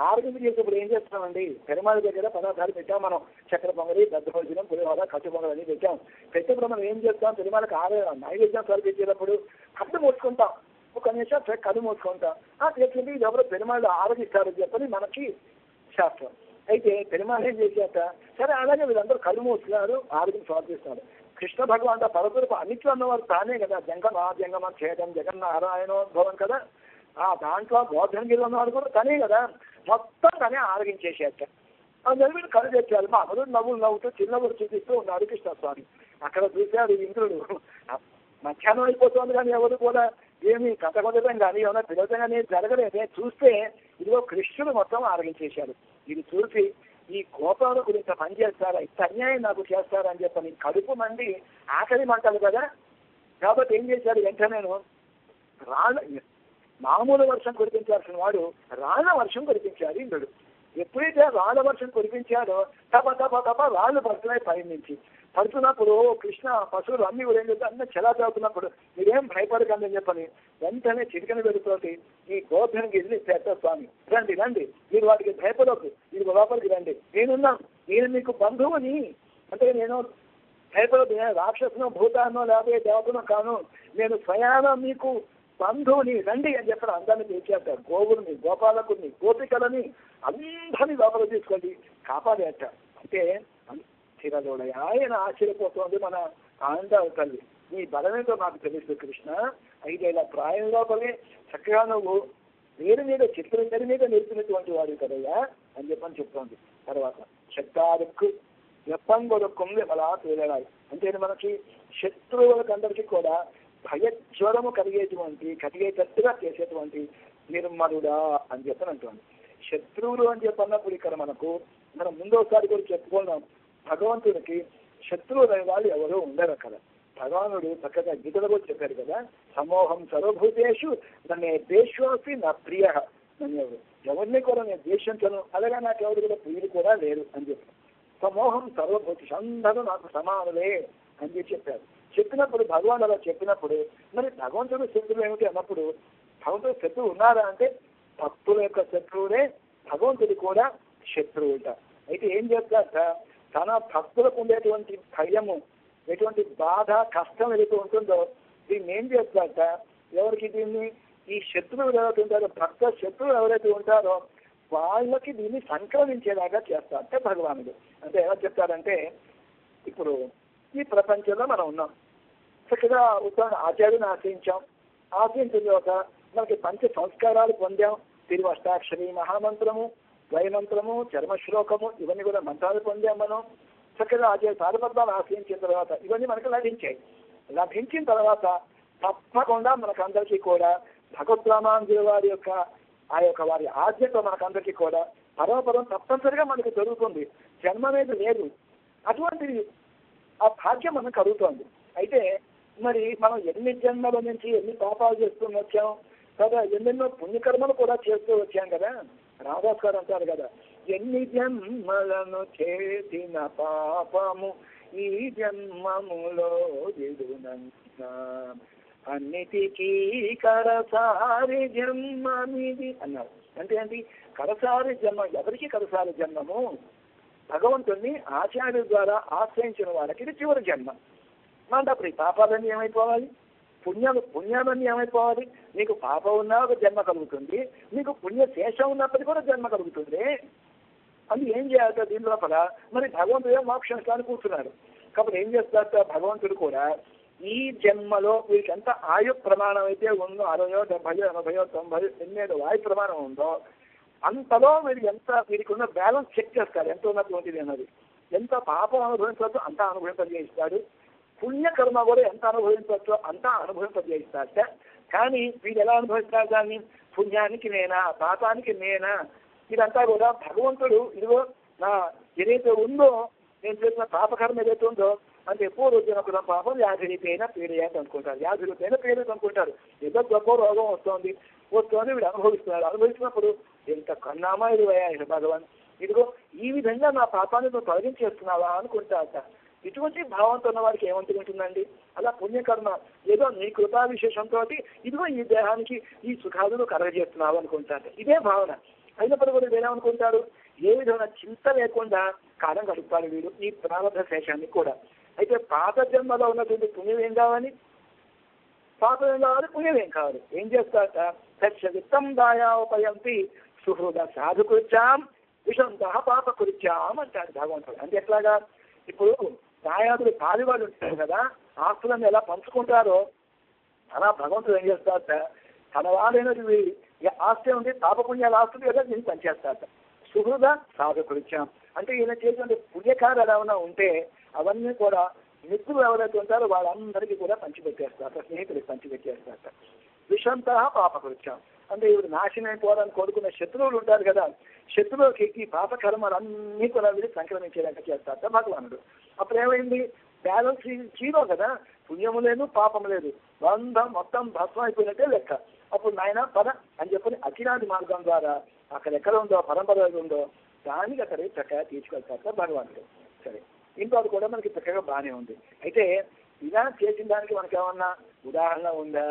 ఆరగింపు చేసేప్పుడు ఏం చేస్తామండి, పెరుమాళ దగ్గర పదార్థాలు పెట్టాం మనం, చక్కెర పొంగలి, దద్దభోజనం, పులిహోర, కట్టు పొంగలి అని పెట్టాం. పెట్టేప్పుడు మనం ఏం చేస్తాం, పెరుమాళకి నైవేద్యం సమర్పించేటప్పుడు కట్టు మూసుకుంటాం, ఒక నిమిషం కళ్ళు మూసుకుంటాం. తెచ్చింది ఇది ఎవరో పెరుమాళ్ళు ఆరగిస్తారని చెప్పని మనకి శాస్త్రం. అయితే పెరుమాళ్ ఏం చేశాక సరే అలాగే వీళ్ళందరూ కళ్ళు మూసుకున్నారు, ఆరోగ్యం సమర్పిస్తున్నారు. కృష్ణ భగవాన్ పరతరపు అన్నిట్లో ఉన్నవారు తానే కదా, జంగమ చేయడం జగన్నారాయణోద్భవం కదా. దాంట్లో గోవర్ధనగిరిలో ఉన్నవారు కూడా తనే కదా, మొత్తం తనే ఆరగించేసేట. నలుగురు కళ్ళు తెచ్చారు, మా అందరూ నవ్వులు నవ్వుతూ చిన్నవులు చూపిస్తూ ఉన్నాడు కృష్ణస్వామి. అక్కడ చూశాడు ఇంద్రుడు. మధ్యాహ్నం అయిపోతుంది కానీ ఎవరు కూడా ఏమి కథ కొట్టడం కానీ ఏమైనా పిలవటం కానీ జరగలేదే. చూస్తే ఇదిగో కృష్ణుడు మొత్తం ఆరగించేశాడు. ఇది చూసి ఈ గోపాల గురించి పనిచేస్తారా, ఇంత అన్యాయం నాకు చేస్తారని చెప్పని కడుపు మండి ఆకలి మంటలు కదా. కాబట్టి ఏం చేశాడు, వెంటనేను మామూలు వర్షం కురిపించాల్సిన వాడు రాళ్ళ వర్షం కురిపించాడు ఇంద్రుడు. ఎప్పుడైతే రాళ్ళ వర్షం కురిపించాడో తప తప తప రాళ్ళు పడుతున్నాయి పై నుంచి. పడుతున్నప్పుడు కృష్ణ పశువులు అన్ని కూడా ఏం చెప్తే అన్నీ చెలా చదువుతున్నప్పుడు మీరేం భయపడకండి అని చెప్పని వెంటనే చిటికన వెళుతోటి ఈ గోవర్ధనగిరిని పెద్ద స్వామి రండి రండి, మీరు వాటికి భయపడవద్దు, మీరు లోపలికి రండి, నేనున్నాను, నేను మీకు బంధువుని, అంటే నేను భయపడద్దు, నేను రాక్షసునో భూతానో లేకపోతే దేవతనో కాను, నేను స్వయాన మీకు బంధువుని, రండి అని చెప్పిన అందరినీ పిలిచేస్తారు. గోవుల్ని, గోపాలకుల్ని, గోపికలని అందరినీ లోపల తీసుకొని కాపాడేట. అంటే చిరలోడయ ఆయన ఆశ్చర్యపోతుంది మన ఆనందాల తల్లి. నీ బలమేంటో నాకు తెలుసు కృష్ణ, 5 ఏళ్ల ప్రాయం లోపలే చక్కగా నువ్వు వేరు మీద చిత్రం వేరు మీద నేర్పినటువంటి వాడు కదయ్యా అని చెప్పని చెప్తోంది. తర్వాత శక్తారుక్కు ఎప్పంగొరుక్కుంది అలా తేలాలి అంటే మనకి శత్రువులకు అందరికీ కూడా భయజ్వరము కలిగేటట్టుగా చేసేటువంటి నిర్మలుడా అని చెప్పని అంటుంది. శత్రువులు అని చెప్పన్నప్పుడు ఇక్కడ మనం ముందోసారి కూడా చెప్పుకున్నాం, భగవంతుడికి శత్రువులు అనే వాళ్ళు ఎవరూ ఉండరు అక్కడ. భగవానుడు చక్కగా గీతలో కూడా చెప్పారు కదా, సమోహం సర్వభూతేషు నన్నే దేశోసి నా ప్రియ, నన్ను ఎవరిని కూడా నేను ద్వేషించను, అలాగే నాకు ఎవరు కూడా ప్రియులు కూడా లేరు అని చెప్పారు. సమోహం సర్వభూతేషు అందరూ నాకు సమానులే అని చెప్పారు. చెప్పినప్పుడు భగవాన్ అలా చెప్పినప్పుడు మరి భగవంతుడు శత్రువు ఏమిటి అన్నప్పుడు భగవంతుడు శత్రువు ఉన్నారా అంటే భక్తుల యొక్క శత్రువునే భగవంతుడు కూడా శత్రువుట. అయితే ఏం చేస్తారట, తన భక్తులకు ఉండేటువంటి భయము, ఎటువంటి బాధ కష్టం ఏదైతే ఉంటుందో దీన్ని ఏం చేస్తారట, ఎవరికి దీన్ని ఈ శత్రువులు ఎవరైతే ఉంటారో భక్త శత్రువులు ఎవరైతే ఉంటారో వాళ్ళకి దీన్ని సంక్రమించేలాగా చేస్తారు అంటే భగవానుడు. అంటే ఎలా చెప్తారంటే, ఇప్పుడు ఈ ప్రపంచంలో మనం ఉన్నాం, చక్కగా ఉత్తమ ఆచార్యుని ఆశ్రయించాం, ఆశ్రయించిన తర్వాత మనకి పంచ సంస్కారాలు పొందాం. తిరువష్టాక్షరి మహామంత్రము, ద్వయమంత్రము, చర్మశ్లోకము, ఇవన్నీ కూడా మంత్రాలు పొందాం మనం. చక్కగా ఆచార్య సారపద్మాన్ని ఆశ్రయించిన తర్వాత ఇవన్నీ మనకు లభించాయి. లభించిన తర్వాత తప్పకుండా మనకందరికీ కూడా భగవద్రామానుజుల వారి యొక్క వారి ఆజ్ఞతో మనకందరికీ కూడా పరమపదం తప్పనిసరిగా మనకు జరుగుతుంది. జన్మ అనేది లేదు. అటువంటిది ఆ భాగ్యం మనకు కలుగుతోంది. అయితే మరి మనం ఎన్ని జన్మల నుంచి ఎన్ని పాపాలు చేస్తూ వచ్చాం కదా, ఎన్నెన్నో పుణ్యకర్మలు కూడా చేస్తూ వచ్చాం కదా. రామదాస్ గారు అంటారు కదా, ఎన్ని జన్మలను చేసిన పాపము ఈ జన్మములో దిగునంత, అన్నిటికీ కరసారి జన్మమిది అన్నారు. అంటే ఏంటి కరసారి జన్మ? ఎవరికి కరసారి జన్మము? భగవంతుణ్ణి ఆచార్యుల ద్వారా ఆశ్రయించిన వాళ్ళకి ఇది చివరి జన్మ. అంటే అప్పుడు ఈ పాపాలన్నీ ఏమైపోవాలి? పుణ్యాలన్నీ ఏమైపోవాలి? నీకు పాపం ఉన్నా ఒక జన్మ కలుగుతుంది, నీకు పుణ్య శేషం ఉన్నప్పటికీ కూడా జన్మ కలుగుతుంది. అది ఏం చేయాలి దీని లోపల? మరి భగవంతుడే మోక్షం ఇస్తాను కూర్చున్నాడు. కాబట్టి ఏం చేస్తాడు భగవంతుడు కూడా, ఈ జన్మలో వీరికి ఎంత ఆయు ప్రమాణం అయితే ఉందో, 60, 70, 80, 90 ఎన్నేడు వాయు ప్రమాణం ఉందో అంతలో వీరికి ఉన్న బ్యాలెన్స్ చెక్ చేస్తారు. ఎంత ఉన్నటువంటిది అన్నది. ఎంత పాపం అనుభవించవచ్చో అంతా అనుభవింపజేయిస్తాడు, పుణ్యకర్మ కూడా ఎంత అనుభవించవచ్చో అంతా అనుభవింపజేయిస్తాడట. కానీ వీడు ఎలా అనుభవిస్తారు దాన్ని? పుణ్యానికి నేనా, పాపానికి నేనా? ఇదంతా కూడా భగవంతుడు ఇదిగో నా ఏదైతే ఉందో, నేను చేసిన పాపకర్మ ఏదైతే ఉందో అంటే పూర్వజనకుల పాపం వ్యాధిపైన పీడియాన్ని అనుకుంటారు, వ్యాధులపైన పీడిత అనుకుంటారు. ఏదో గొప్ప రోగం వస్తుంది వీడు అనుభవిస్తున్నారు. అనుభవిస్తున్నప్పుడు ఎంత కన్నామా ఇది అయ్యాయి భగవాన్, ఇదిగో ఈ విధంగా నా పాపాన్ని నువ్వు తొలగించేస్తున్నావా అనుకుంటారట. ఇటువంటి భావంతో ఉన్న వారికి ఏమంటుంటుందండి? అలా పుణ్యకర్మ ఏదో నీ కృపా విశేషంతో ఇదిగో ఈ దేహానికి ఈ సుఖాలను కలగజేస్తున్నావు అనుకుంటారు. ఇదే భావన. అయినప్పుడు కూడా వీరేమనుకుంటారు? ఏ విధమైన చింత లేకుండా కాలం గడుపుతారు వీడు ఈ ప్రారంభ శేషాన్ని కూడా. అయితే పాత జన్మలో ఉన్నటువంటి పుణ్యం ఏం కావాలి? పాపం ఏం కావాలి? పుణ్యం ఏం కావాలి? ఏం చేస్తారట? సత్యవిత్తం దాయాపయంతి సుహృద సాధుకృత్యాం విషంత పాపకృత్యాం అంటాడు భగవంతుడు. అంటే ఎట్లాగా? ఇప్పుడు దాయాదులు పాలివాళ్ళు ఉంటారు కదా, ఆస్తులను ఎలా పంచుకుంటారో అలా భగవంతుడు ఏం చేస్తారట, తన వాళ్ళైనది ఆస్తి ఉంది, పాపపుణ్యాల ఆస్తులు కదా దీన్ని పనిచేస్తారట. సుహృద సాధుకృత్యం అంటే ఈయన చేసినటువంటి పుణ్యకార్యాలు ఏమైనా ఉంటే అవన్నీ కూడా మిత్రులు ఎవరైతే ఉంటారో వాళ్ళందరికీ కూడా పంచిపెట్టేస్తారు, స్నేహితులకు పంచిపెట్టేస్తారట. విషంత పాపకృత్యం అంటే ఇప్పుడు నాశనం అయిపోవాలని కోరుకునే శత్రువులు ఉంటారు కదా, శత్రువులకి ఈ పాపకర్మలన్నీ కూడా వీళ్ళు సంక్రమించేలాగా చేస్తారట భగవానుడు. అప్పుడు ఏమైంది? బ్యాలెన్స్ జీరో కదా, పుణ్యము లేదు పాపం లేదు, బంధం మొత్తం భస్మం అయిపోయినట్టే లెక్క. అప్పుడు నాయన పద అని చెప్పని అఖిలాది మార్గం ద్వారా అక్కడ ఎక్కడ ఉందో పరంపర ఉందో దానికి అక్కడికి చక్కగా తీసుకెళ్తారట భగవానుడు. సరే, ఇంట్లో కూడా మనకి చక్కగా బాగానే ఉంది. అయితే ఇలా చేసిన దానికి మనకి ఏమన్నా ఉదాహరణ ఉందా?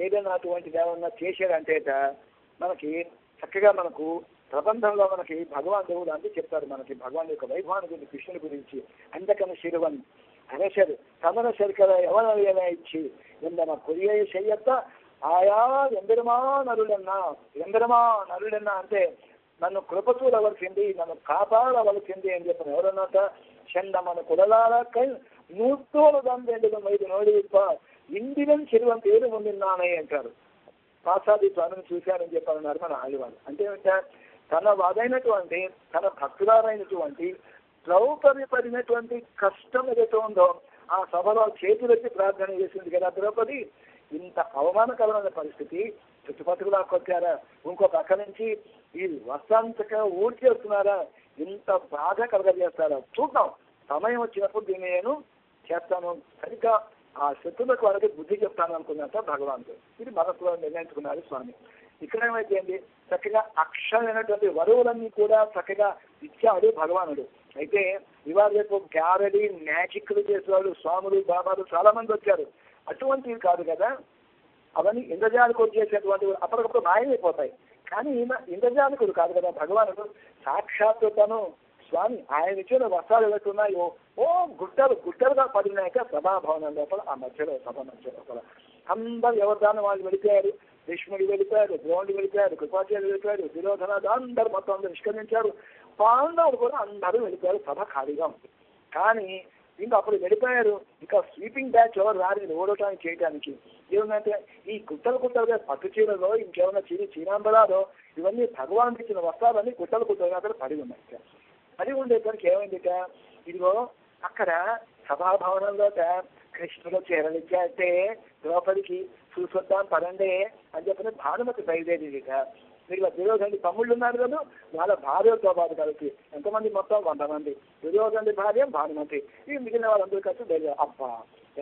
ఏదైనా అటువంటిది ఏమన్నా చేశారంటే మనకి చక్కగా మనకు ప్రబంధంలో మనకి భగవాన్ దేవుడు అంటే చెప్తారు మనకి భగవాన్ యొక్క వైభవాన్ని గురించి, కృష్ణుని గురించి. అందుకని శిరువన్ అరసరు తమన సరికల ఎవరైనా ఇచ్చి ఎందన కొరియే చెయ్యత్త ఆయా ఎందరమా నరులన్నా అంటే నన్ను కృప చూడవలసింది, నన్ను కాపాడవలసింది అని చెప్పిన ఎవరన్నట చెందమను కుడలాలకై నూత్తోలు దండెండుగా మైదు నోడిప్ప ఇండియన్ చెరువం పేరు ముందున్నానయ్య అంటారు. పాసాది స్వామిని చూశారని చెప్పాలన్నారు మన ఆదివాళ్ళు. అంటే తన వాదైనటువంటి తన భక్తురాలైనటువంటి ద్రౌపది పడినటువంటి కష్టం ఏదైతే ఉందో ఆ సభలో చేతులెత్తి ప్రార్థన చేసింది కదా ద్రౌపది. ఇంత అవమానకరమైన పరిస్థితి, చుట్టుపక్కల కొట్టారా, ఇంకో పక్క నుంచి ఈ వస్త్రాంతగా ఊడ్చేస్తున్నారా, ఇంత బాధ కలగజేస్తారా చూద్దాం, సమయం వచ్చినప్పుడు దీన్ని నేను చేస్తాను, సరిగ్గా ఆ శత్రులకు వాళ్ళకి బుద్ధి చెప్తాను అనుకున్నట్ట భగవానుడు. ఇది మనసులో నిర్ణయించుకున్నారు స్వామి. ఇక్కడ ఏమైపోయింది? చక్కగా అక్షరమైనటువంటి వరువులన్నీ కూడా చక్కగా ఇచ్చాడు భగవానుడు. అయితే ఇవాళ రేపు గ్యారడీ మ్యాజిక్లు చేసేవాళ్ళు స్వాములు బాబాలు చాలా మంది వచ్చారు. అటువంటివి కాదు కదా, అవన్నీ ఇంద్రజాలకు వచ్చేసేటువంటి అప్పటికప్పుడు మాయమైపోతాయి. కానీ ఇంద్రజాలకుడు కాదు కదా భగవానుడు, సాక్షాత్తు తను స్వామి. ఆయన ఇచ్చిన వస్త్రాలు ఎవరున్నాయో గుట్టలుగా పడినాక సభాభవనం లోపల ఆ మధ్యలో సభ మధ్య లోపల అందరూ ఎవరి దాన్ని వాళ్ళు వెళ్ళిపోయారు. భీష్ముడు వెళ్ళిపోయాడు, ద్రోణుడు వెళ్ళిపోయాడు, కృపాచార్యుడు వెళ్ళిపోయాడు, దుర్యోధనాడు అందరూ మొత్తం అందరూ నిష్క్రమించారు. పాండవులు కూడా అందరూ వెళ్ళిపోయారు. సభ ఖాళీగా ఉంది. కానీ ఇంకా అప్పుడు వెళ్ళిపోయారు. ఇంకా స్వీపింగ్ బ్యాచ్ ఎవరు రారు ఇది ఓడటానికి చేయడానికి. ఏమంటే ఈ గుట్టలుగా పట్టు చీరలో ఇంకేమైనా చీనాంబరాలో ఇవన్నీ భగవాన్ ఇచ్చిన వస్త్రాలన్నీ గుట్టలుగా అక్కడ పడి ఉన్నాయి. పడి ఉండేసరికి ఏమైంది, ఇదిగో అక్కడ సభాభవనంలో కృష్ణుడు చీరలిచ్చాటే ద్రౌపదికి చూసొద్దాం పదండే అని చెప్పిన భానుమతి బయలుదేరిక. మీరు దుర్యోధనుడి తమ్ముళ్ళు ఉన్నారు కదా, వాళ్ళ భార్యతో పాటు కలిసి ఎంతమంది, మొత్తం 100 మంది. దుర్యోధనుడి భార్య భానుమతి, ఈ మిగిలిన వాళ్ళందరూ కలిసి బయలుదేరు. అబ్బా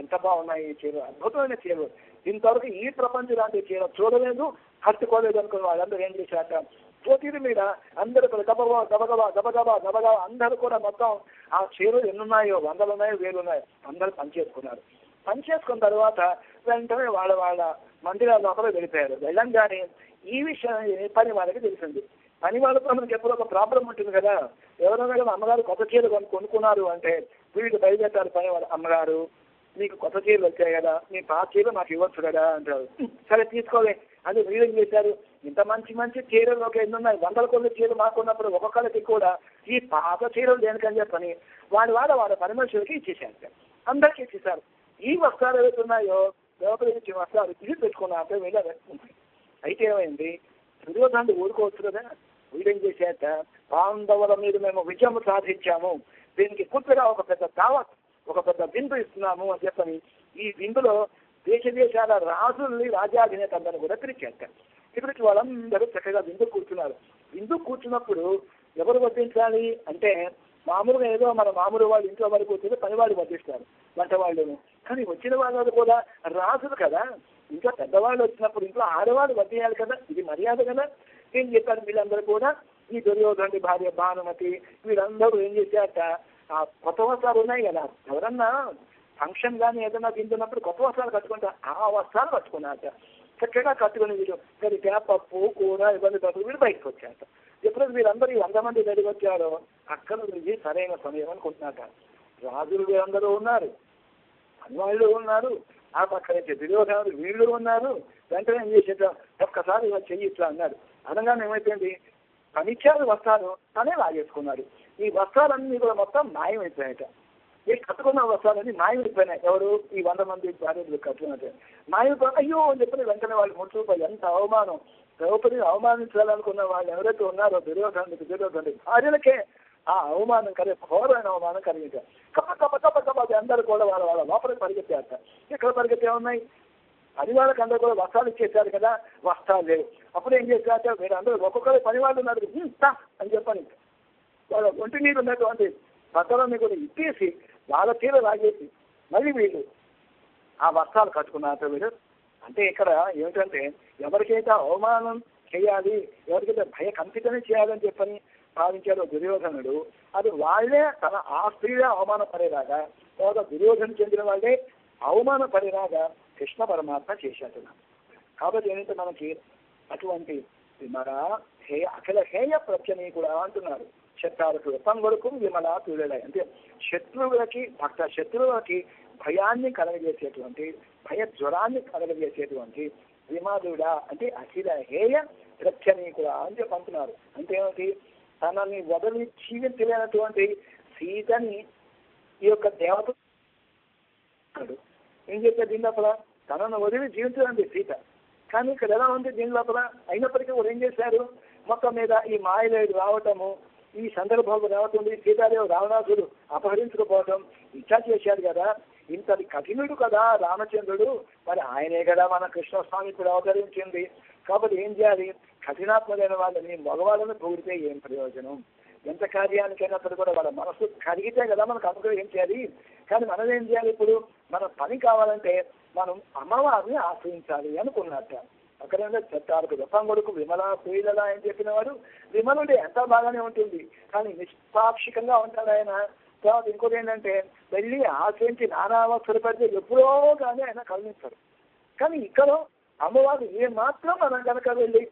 ఎంత బాగున్నాయి ఈ చీరలు, అద్భుతమైన చీరలు, ఇంతవరకు ఈ ప్రపంచం లాంటి చీర చూడలేదు, కట్టుకోలేదు అనుకున్న వాళ్ళందరూ ఏం చేశాక పోటీల మీద అందరూ కూడా గబగబా గబగబా గబగబా గబగబా అందరూ కూడా మొత్తం ఆ చీరలు ఎన్నున్నాయో 100 ఉన్నాయో 1000 ఉన్నాయో అందరూ పనిచేసుకున్నారు. పనిచేసుకున్న తర్వాత వెంటనే వాళ్ళ మందిరాల లోపల వెళ్ళిపోయారు. వెళ్ళంగానే ఈ విషయం పని వాళ్ళకి తెలిసింది. పని వాళ్ళతో మనకి ఎప్పుడు ఒక ప్రాబ్లం ఉంటుంది కదా, ఎవరైనా కదా అమ్మగారు కొత్త చీర కొనుక్కున్నారు అంటే వీళ్ళు బయలుదేరారు పని వాళ్ళ అమ్మగారు, మీకు కొత్త చీరలు వచ్చాయి కదా, మీ పాత చీరలు మాకు ఇవ్వచ్చు కదా అంటారు. సరే తీసుకోలే అది వీళ్ళేం చేశారు, ఇంత మంచి మంచి చీరలు ఒక ఎన్ని ఉన్నాయి, 100 కొద్ది చీరలు మాకున్నప్పుడు ఒక్కొక్కరికి కూడా ఈ పాత చీరలు దేనికని చెప్పని వాళ్ళ పని మనుషులకి ఇచ్చేసారు. అందరికీ ఇచ్చేసారు. ఈ వస్త్రాలు ఏవైతున్నాయో లోపల ఇచ్చిన వస్త్రాలు ఇది పెట్టుకున్నాక వీళ్ళ పెట్టుకుంటాయి. అయితే ఏమైంది, దుర్యోధనుడు ఊరుకోవచ్చు కదా, వీడేం చేశాక పాండవుల మీద మేము విజయం సాధించాము, దీనికి పూర్తిగా ఒక పెద్ద దావత్, ఒక పెద్ద విందు ఇస్తున్నాము అని చెప్పని ఈ విందులో దేశాల రాజుల్ని రాజ్యాధినేత అందరిని కూడా పిలిచారు. ఇప్పటికి వాళ్ళందరూ చక్కగా విందు కూర్చున్నారు. విందు కూర్చున్నప్పుడు ఎవరు వడ్డించాలి అంటే మామూలుగా ఏదో మన మామూలు వాళ్ళు ఇంట్లో వరకు కూర్చొని పనివాళ్ళు వడ్డిస్తారు వంట వాళ్ళను. కానీ వచ్చిన వాళ్ళు కూడా రాజులు కదా, ఇంకా పెద్దవాళ్ళు వచ్చినప్పుడు ఇంట్లో ఆడవాళ్ళు వడ్డేయాలి కదా, ఇది మర్యాద కదా. ఏం చెప్పారు వీళ్ళందరూ కూడా, ఈ దుర్యోధనుడి భార్య భానుమతి వీళ్ళందరూ ఏం చేశాక ఆ కొత్త వస్త్రాలు ఉన్నాయి కదా, ఎవరన్నా ఫంక్షన్ కానీ ఏదైనా తింటున్నప్పుడు కొత్త వస్త్రాలు కట్టుకుంటా ఆ వస్త్రాలు కట్టుకున్నాక చక్కగా కట్టుకుని వీళ్ళు సరిగ్గా పప్పు కూర ఇబ్బంది పడుతూ వీళ్ళు బయటకు వచ్చాక ఎప్పుడైతే వీళ్ళందరూ 100 మంది బయటకు వచ్చారో అక్కడ నుంచి సరైన సమయం అనుకుంటున్నాక రాజులు వీళ్ళందరూ ఉన్నారు, అన్వాళ్ళు ఉన్నారు, ఆ పక్కన దుర్యోధనుడు వీళ్ళు ఉన్నారు. వెంటనే ఏం చేసేట ఒక్కసారి ఇలా చెయ్యి ఇట్లా అన్నారు. అనగానే ఏమైపోయింది, పనిచ్చారు వస్త్రాలు అనే లాగేసుకున్నాడు. ఈ వస్త్రాలన్నీ కూడా మొత్తం మాయమైపోయాయట. ఈ కట్టుకున్న వస్త్రాలన్నీ మాయమైపోయినాయి. ఎవరు, ఈ 100 మంది భార్యలు కట్టుకున్నట్టు మాయమైపోయి అయ్యో అని చెప్పిన వెంటనే వాళ్ళు ముట్టుకుపోయి ఎంత అవమానం, ద్రౌపదిని అవమానించాలనుకున్న వాళ్ళు ఎవరైతే ఉన్నారో దుర్యోధనుడి భార్యలకే ఆ అవమానం ఘోరమైన అవమానం కలిగింది. కప్ప అందరూ కూడా వాళ్ళ లోపలికి పరిగెత్తారట. ఇక్కడ పరిగెత్తే ఉన్నాయి, పని వాళ్ళకి అందరూ కూడా వస్త్రాలు ఇచ్చేసారు కదా, వస్త్రాలు లేవు. అప్పుడు ఏం చేశారట, మీరు అందరూ ఒక్కొక్కరు పని వాళ్ళు ఉన్నారు అని చెప్పని వాళ్ళ ఒంటి మీద ఉన్నటువంటి బట్టలన్నీ కూడా ఇప్పేసి వాళ్ళ చీర లాగేసి మళ్ళీ వీళ్ళు ఆ వస్త్రాలు కట్టుకున్నారు. వీళ్ళు అంటే ఇక్కడ ఏమిటంటే ఎవరికైతే అవమానం చేయాలి, ఎవరికైతే భయకంపితమే చేయాలని చెప్పని భావించారో దుర్యోధనుడు, అది వాళ్ళే తన ఆ స్త్రీలే అవమానపడేలాగా, లేదా దుర్యోధను చెందిన వాళ్ళే అవమానపడేలాగా కృష్ణ పరమాత్మ చేసేట్టున్నాడు. కాబట్టి ఏంటంటే మనకి అటువంటి విమల అఖిల హేయ ప్రత్యనీకుడా అంటున్నారు. శత్రువులకు విపంగుడుకు విమల తూలెలై అంటే శత్రువులకి భయాన్ని కలగజేసేటువంటి, భయ జ్వరాన్ని కలగజేసేటువంటి విమాదుడా అంటే అఖిల హేయ ప్రత్యనీకుడా అని చెప్పి అంటున్నారు. అంటే ఏమిటి, తనని వదిలి జీవించలేనటువంటి సీతని ఈ యొక్క దేవత ఏం చెప్పారు దీని లోపల, తనను వదిలి జీవించదండి సీత. కానీ ఇక్కడ ఎలా ఉంది దీని లోపల, అయినప్పటికీ కూడా ఏం చేశారు, మొత్తం మీద ఈ మాయలేడు రావటము, ఈ సందర్భంలో రావటుంది, సీతాదేవి రావణాసుడు అపహరించుకుపోవటం ఇట్లా చేశాడు కదా. ఇంతటి కఠినుడు కదా రామచంద్రుడు, మరి ఆయనే కదా మన కృష్ణస్వామి ఇప్పుడు అవతరించింది. కాబట్టి ఏం చేయాలి, కఠినాత్మకమైన వాళ్ళని మగవాళ్ళని పొగిడితే ఏం ప్రయోజనం, ఎంత కార్యానికైనప్పుడు కూడా వాళ్ళ మనసు కరిగితే కదా మనకు అనుగ్రహం ఏం చేయాలి. కానీ మనం ఏం చేయాలి, ఇప్పుడు మన పని కావాలంటే మనం అమ్మవారిని ఆశ్రయించాలి అనుకున్నట్ట. అక్కడేంటే చెత్తారుకు విపంగుడుకు విమల పూయిలలా అని చెప్పిన వాడు విమలుడే ఎంత బాగానే ఉంటుంది, కానీ నిష్పాక్షికంగా ఉంటాడు ఆయన. తర్వాత ఇంకోటి ఏంటంటే వెళ్ళి ఆశ్రయించి నానావస్థలు పెడితే ఎప్పుడో కానీ ఆయన కరుణిస్తాడు. కానీ ఇక్కడ అమ్మవారు ఏ మాత్రం మనం కనుక వెళ్ళి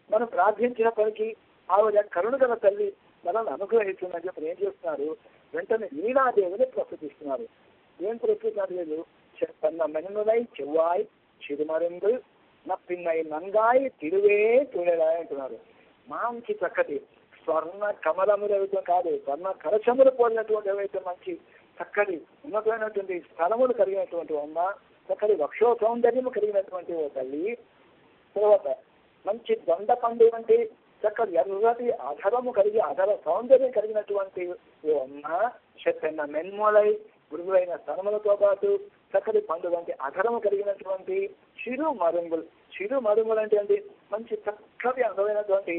మనం ప్రార్థించిన పనికి ఆవిడ కరుణ గల తల్లి మనల్ని అనుగ్రహిస్తుందని చెప్పి ఏం చేస్తున్నారు, వెంటనే నీలాదేవిని ప్రస్తుతిస్తున్నారు. ఏం ప్రస్తుతిస్తున్నారు, చెన్న మెనులై చెవ్వాయ్ చిరుమరుందు నప్పిన్నై నంగాయి తిరువే చూడేలాయ్ అంటున్నారు. మంచి చక్కటి స్వర్ణ కమలములు ఏవైతే కాదు, స్వర్ణ కలశములు పోలినటువంటి ఏవైతే మంచి చక్కటి ఉన్నతమైనటువంటి స్థలములు కలిగినటువంటి అమ్మ, చక్కటి వక్షో సౌందర్యము కలిగినటువంటి ఓ తల్లి, తర్వాత మంచి దొండ పండు వంటి చక్కటి ఎర్రటి అధరము కలిగి అధర సౌందర్యం కలిగినటువంటి ఓ అమ్మ, చెత్తన్న మెన్మూలై మృదువైన స్థలములతో పాటు చక్కటి పండు వంటి అధరము కలిగినటువంటి చిరు మరుంగులు అంటే మంచి చక్కటి అందమైనటువంటి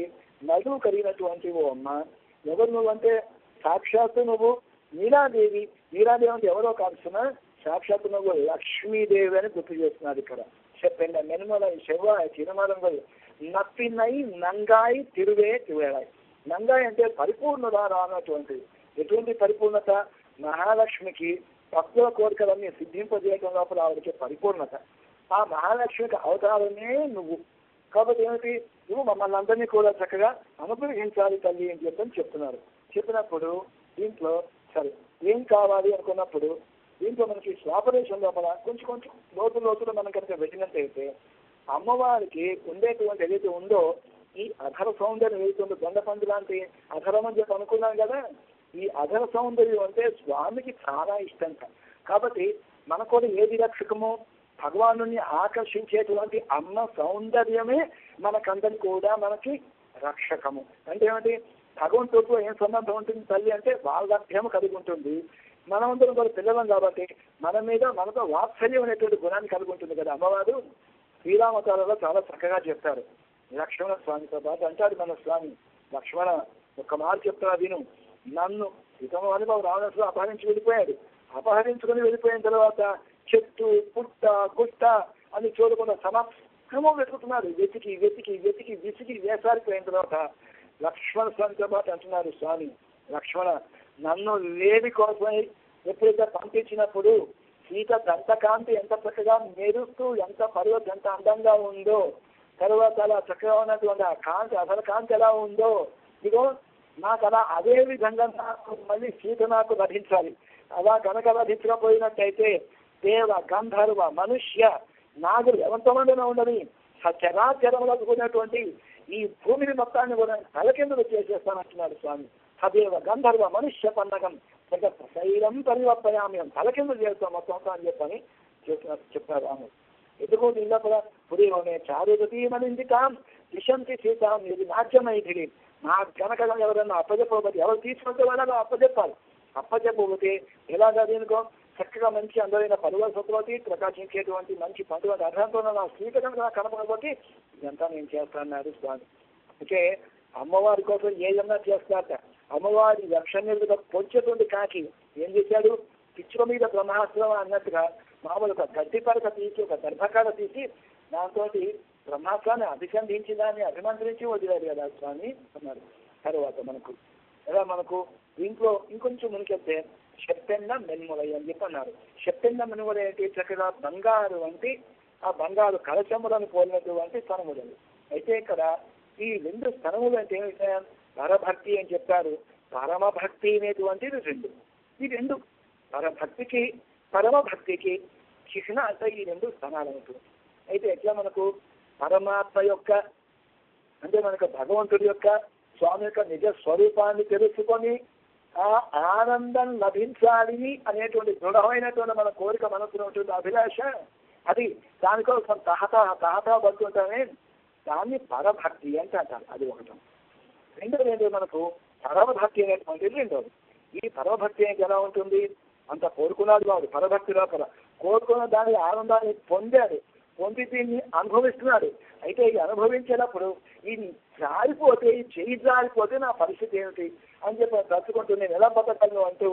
నడువు కలిగినటువంటి ఓ అమ్మ. ఎవరు నువ్వు అంటే సాక్షాత్తు నువ్వు నీలాదేవి అంటే ఎవరో కాల్సిన సాక్షాత్తు నువ్వు లక్ష్మీదేవి అని గుర్తు చేస్తున్నారు ఇక్కడ. చెప్పండి మెనుమల శివ చిరుమరంగులు నప్పినై నంగాయి తిరువే తిరువేళాయి. నంగాయి అంటే పరిపూర్ణత అన్నటువంటిది. ఎటువంటి పరిపూర్ణత? మహాలక్ష్మికి భక్తుల కోరికలన్నీ సిద్ధింపజేయడం లోపల ఆవిడకి పరిపూర్ణత. ఆ మహాలక్ష్మికి అవతారమే నువ్వు. కాబట్టి ఏమిటి? నువ్వు మమ్మల్ని అందరినీ కూడా చక్కగా అనుగ్రహించాలి తల్లి అని చెప్తున్నారు. చెప్పినప్పుడు దీంట్లో సరే ఏం కావాలి అనుకున్నప్పుడు దీంట్లో మనకి స్వాపరేషన్ లోపల కొంచెం లోతులో మనం కనుక వెళ్ళినట్టయితే అమ్మవారికి ఉండేటువంటి ఏదైతే ఉందో ఈ అధర సౌందర్యం ఏదైతే ఉందో దొండపండు లాంటి అధరం అని చెప్పి అనుకున్నాం కదా. ఈ అధర సౌందర్యం అంటే స్వామికి చాలా ఇష్టం. కాబట్టి మన కూడా ఏది రక్షకము? భగవాను ఆకర్షించేటువంటి అమ్మ సౌందర్యమే మనకందరి కూడా మనకి రక్షకము. అంటే ఏమిటి? భగవంతుడితో ఏం సంబంధం ఉంటుంది తల్లి అంటే వాల్గభ్యం కలిగి ఉంటుంది. మనమందరం కూడా పిల్లలం కాబట్టి మన మీద మనతో వాత్సల్యం అనేటువంటి గుణాన్ని కలిగి ఉంటుంది కదా అమ్మవారు. శ్రీరామతాలలో చాలా చక్కగా చెప్తారు. లక్ష్మణ స్వామితో పాటు అంటాడు మన స్వామి, లక్ష్మణ ఒక్క మాట చెప్తారా విను, నన్ను ఇతను అనుభవం రావణాసుడు అపహరించుకుని వెళ్ళిపోయిన తర్వాత చెట్టు పుట్ట గుట్ట అని చూడకుండా సమక్రమం వెతుకుతున్నారు. వెతికి విసిగి వేసారిపోయిన తర్వాత లక్ష్మణ స్వామితో పాటు అంటున్నారు స్వామి, లక్ష్మణ నన్ను లేవి కోసమై ఎప్పుడైతే పంపించినప్పుడు సీత దంతకాంతి ఎంత చక్కగా మెరుస్తూ ఎంత పర్వతం ఎంత అందంగా ఉందో, తర్వాత అలా చక్కగా ఉన్నటువంటి ఆ కాంతి అసలు కాంతి ఎలా ఉందో, ఇదిగో నాకు అలా అదే విధంగా నాకు మళ్ళీ సీత నాకు లభించాలి. అలా కనుక లభించకపోయినట్టయితే దేవ గంధర్వ మనుష్య నాగులు ఎంతమందిలో ఉండని చరాచరములకు కూడినటువంటి ఈ భూమిని మొత్తాన్ని కూడా తలకిందులు చేసేస్తానంటున్నాడు స్వామి. సదేవ గంధర్వ మనుష్య పన్నగం శైలం పరివర్తయామ్యం తలకిందులు చేస్తాం మొత్తం అని చెప్పని చెప్తారు రాము. ఎందుకు దీనిలో కూడా పురిలోనే చారుదీమనిందికాం దిశంతి సీతాం ఇది నాట్యమైథిలి. నా కనుక ఎవరన్నా అప్పచెప్పబోతే ఎవరు తీసుకుంటే వాళ్ళగా అప్పచెప్పబోతే ఎలాగా దీనికో చక్కగా మంచి అందరైన పరివర్తనతోటి ప్రకాశించేటువంటి మంచి పండుగ అర్హంతో నా స్వీకరణ కనపడబోతే ఇదంతా నేను చేస్తానన్నారు స్వామి. అందుకే అమ్మవారి కోసం ఏదన్నా చేస్తారట. అమ్మవారి లక్షణ్యులుగా పొంచేటువంటి కాకి ఏం చేశాడు? పిచ్చుక మీద బ్రహ్మాస్త్రం అన్నట్టుగా మామూలుగా గడ్డి పరక తీసి ఒక గర్భకాడ తీసి దాంతో బ్రహ్మాస్త్రాన్ని అభిసంధించి దాన్ని అభిమంత్రించి వదిలేరు కదా స్వామి అన్నారు. తర్వాత మనకు దీంట్లో ఇంకొంచెం మునికెళ్తే శక్తెన్న మెన్ములై అని చెప్పి అన్నారు. శక్తెన్న మెన్ములై అంటే చక్కగా బంగారు వంటి ఆ బంగారు కలశములను పోలినటువంటి స్థనములు. అయితే ఇక్కడ ఈ రెండు స్థనములు అంటే ఏమిటా? పరభక్తి అని చెప్పారు, పరమభక్తి అనేటువంటిది రెండు. ఈ రెండు పరభక్తికి పరమభక్తికి చిహ్న అంటే ఈ రెండు స్థానాలు ఉంటుంది. అయితే ఎట్లా మనకు పరమాత్మ యొక్క అంటే మనకు భగవంతుడి యొక్క స్వామి యొక్క నిజ స్వరూపాన్ని తెలుసుకొని ఆ ఆనందం లభించాలి అనేటువంటి దృఢమైనటువంటి మన కోరిక మనసులో ఉంటుంది, అభిలాష. అది దానికోసం తహతా పడుతుంటానే దాన్ని పరభక్తి అంటే అంటారు. అది ఒకటి. రెండోది మనకు పరమభక్తి అనేటువంటిది రెండోది. ఈ పరమభక్తి అనేది ఎలా ఉంటుంది? అంత కోరుకున్నాడు వాడు పరభక్తి లోపల కోరుకున్న దాని ఆనందాన్ని పొంది దీన్ని అనుభవిస్తున్నాడు. అయితే ఇది అనుభవించినప్పుడు ఇది జారిపోతే ఈ చెయ్యి జారిపోతే నా పరిస్థితి ఏమిటి అని చెప్పి తలుచుకుంటూ నేను ఎలా బతకలను అంటూ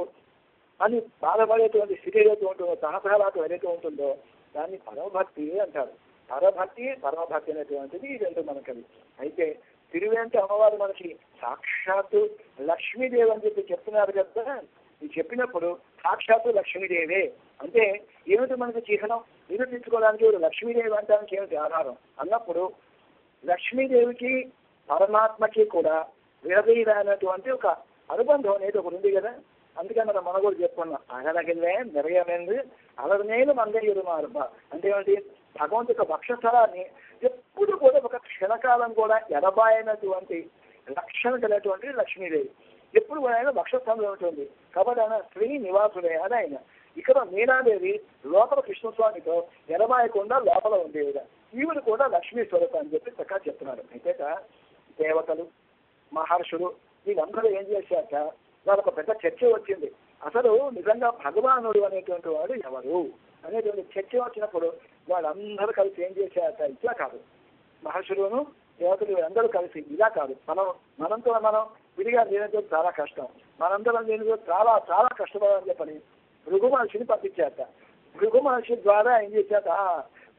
అని బాధపడేటువంటి స్థితి ఏదైతే ఉంటుందో తహతహలాట ఏదైతే ఉంటుందో దాన్ని పరమభక్తి అంటారు. పరమభక్తి అనేటువంటిది ఈ రెండు మనకది. అయితే తిరువేంటి అమ్మవారు మనకి సాక్షాత్తు లక్ష్మీదేవి అని చెప్పి చెప్తున్నారు కదా. ఇది చెప్పినప్పుడు సాక్షాత్తు లక్ష్మీదేవే అంటే ఏమిటి మనకు చిహ్నం నిరూపించుకోవడానికి లక్ష్మీదేవి అంటానికి ఏమిటి ఆధారం అన్నప్పుడు లక్ష్మీదేవికి పరమాత్మకి కూడా విడదీయనటువంటి ఒక అనుబంధం అనేది ఒకటి ఉంది కదా. అందుకే మన కూడా చెప్పుకున్నాం, అగలగిల్లే నిరయమైంది అలనేలు మందయ్యుడు మారుబా అంటే ఏమిటి, భగవంతు యొక్క వక్షస్థలాన్ని ఎప్పుడు కూడా ఒక క్షణకాలం కూడా ఎడబాయినటువంటి లక్షణ కలిగినటువంటి లక్ష్మీదేవి ఎప్పుడు కూడా ఆయన వక్షస్థలంలో ఉంటుంది. కాబట్టి ఆయన శ్రీ నివాసుడే అని ఆయన. ఇక్కడ మీనాదేవి లోపల కృష్ణస్వామితో ఎడబాయకుండా లోపల ఉండేవిడ, ఈవిడ కూడా లక్ష్మీ స్వరూపం అని చెప్పి చక్కగా చెప్తున్నారు. అయితే దేవతలు మహర్షులు వీళ్ళందరూ ఏం చేశాక వాళ్ళకు పెద్ద చర్చ వచ్చింది. అసలు నిజంగా భగవానుడు అనేటువంటి వాడు ఎవరు అనేటువంటి చర్చ వచ్చినప్పుడు వాళ్ళందరూ కలిసి ఏం చేశాక ఇట్లా కాదు, మహర్షులను దేవతలు అందరూ కలిసి ఇలా కాదు, మనంతో మనం విడిగా లేనితో చాలా కష్టం, మనందరం లేనితో చాలా చాలా కష్టపడాలని చెప్పని భృగు మహర్షిని పంపించాక భృగు మహర్షి ద్వారా ఏం చేశాక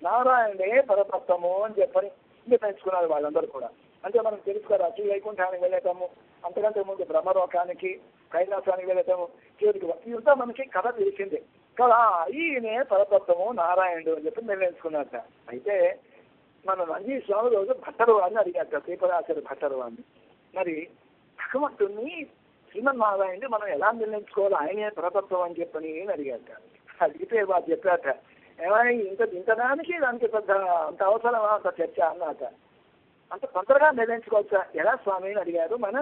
నారాయణే పరతత్వము అని చెప్పని నిర్ణయించుకున్నారు వాళ్ళందరూ కూడా. అంటే మనం తెలుసుకోవాలి, వైకుంఠానికి వెళ్ళేటాము, అంతకంటే ముందు బ్రహ్మలోకానికి కైలాసానికి వెళ్ళేటాము, చివరికి ఇదంతా మనకి కథ తెలిసిందే కదా. ఈయనే పరతత్వము నారాయణుడు అని చెప్పి నిర్ణయించుకున్నారట. అయితే మన రంజీ స్వామి రోజు భట్టరు అని అడిగారట, శ్రీపరాచార్య భట్టరు అని. మరి భగవంతుణ్ణి శ్రీమన్నారాయణుడు మనం ఎలా నిర్ణయించుకోవాలి, ఆయనే పరతత్వం అని చెప్పని అడిగారట. అడిగితే వాళ్ళు చెప్పారట, ఏమైనా ఇంతదానికి దానికి పెద్ద అంత అవసరమా అంత చర్చ అన్నాక, అంత తొందరగా నిర్ణయించుకోవచ్చా ఎలా స్వామి అని అడిగారు మన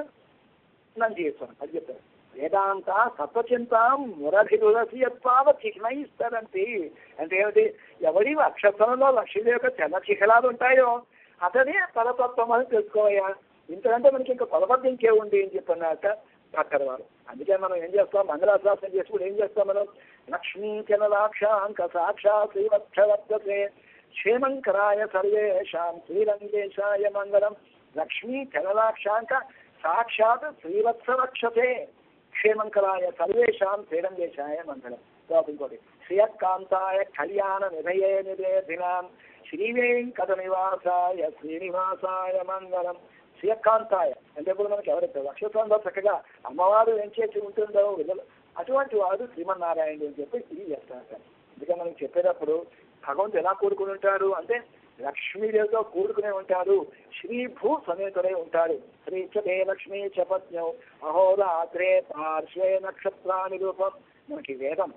నంది స్వామి. అది చెప్పారు, వేదాంత సత్వచింతాం మురభిరురసియత్వావ చిహ్నయిస్తారంటే అంటే ఏమిటి, ఎవరి అక్షరంలో లక్ష్మీదేవి యొక్క చిన్న చిహ్నాలు ఉంటాయో అతనే పరతత్వం అని తెలుసుకోవయ్యా, ఇంతకంటే మనకి ఇంకా కొలబద్ద ఇంకేముంది అని చెప్పన్నాక భక్తరు వారు. అందుకే మనం ఏం చేస్తాం, మంగళాశాసనం చేసుకుని ఏం చేస్తాం, మనం లక్ష్మీ చలలాక్షాంక సాక్షా శ్రీవత్సవర్తతే క్షేమంకరాయ సర్వేషాం శ్రీరంగేశాయ మంగళం. లక్ష్మీ చలలాక్షాంక సాక్షాత్ శ్రీవత్సవక్షతే క్షేమంకరాయ సర్వేషాం శ్రీరంగేశాయ మంగళం. ఇంకోటి శ్రియకాంతాయ కళ్యాణ నిధయే నివేదినాం శ్రీవేంకట నివాసాయ శ్రీనివాసాయ మంగళం. శ్రియకాంతాయ అంటే ఇప్పుడు మనకి ఎవరైతే లక్ష్మీస్వామిలో చక్కగా అమ్మవారు ఏం చేసి ఉంటుందో అటువంటి వాడు శ్రీమన్నారాయణుడు అని చెప్పి ఇది చేస్తారు. అందుకే మనం చెప్పేటప్పుడు భగవంతుడు ఎలా కూడుకుని ఉంటాడు అంటే లక్ష్మీదేవితో కూడుకునే ఉంటాడు, శ్రీభూ సమేతుడై ఉంటాడు. శ్రీచే లక్ష్మీ చపత్యం అహోరాత్రే పార్శ్వే నక్షత్రాని రూపం మనకి వేదం.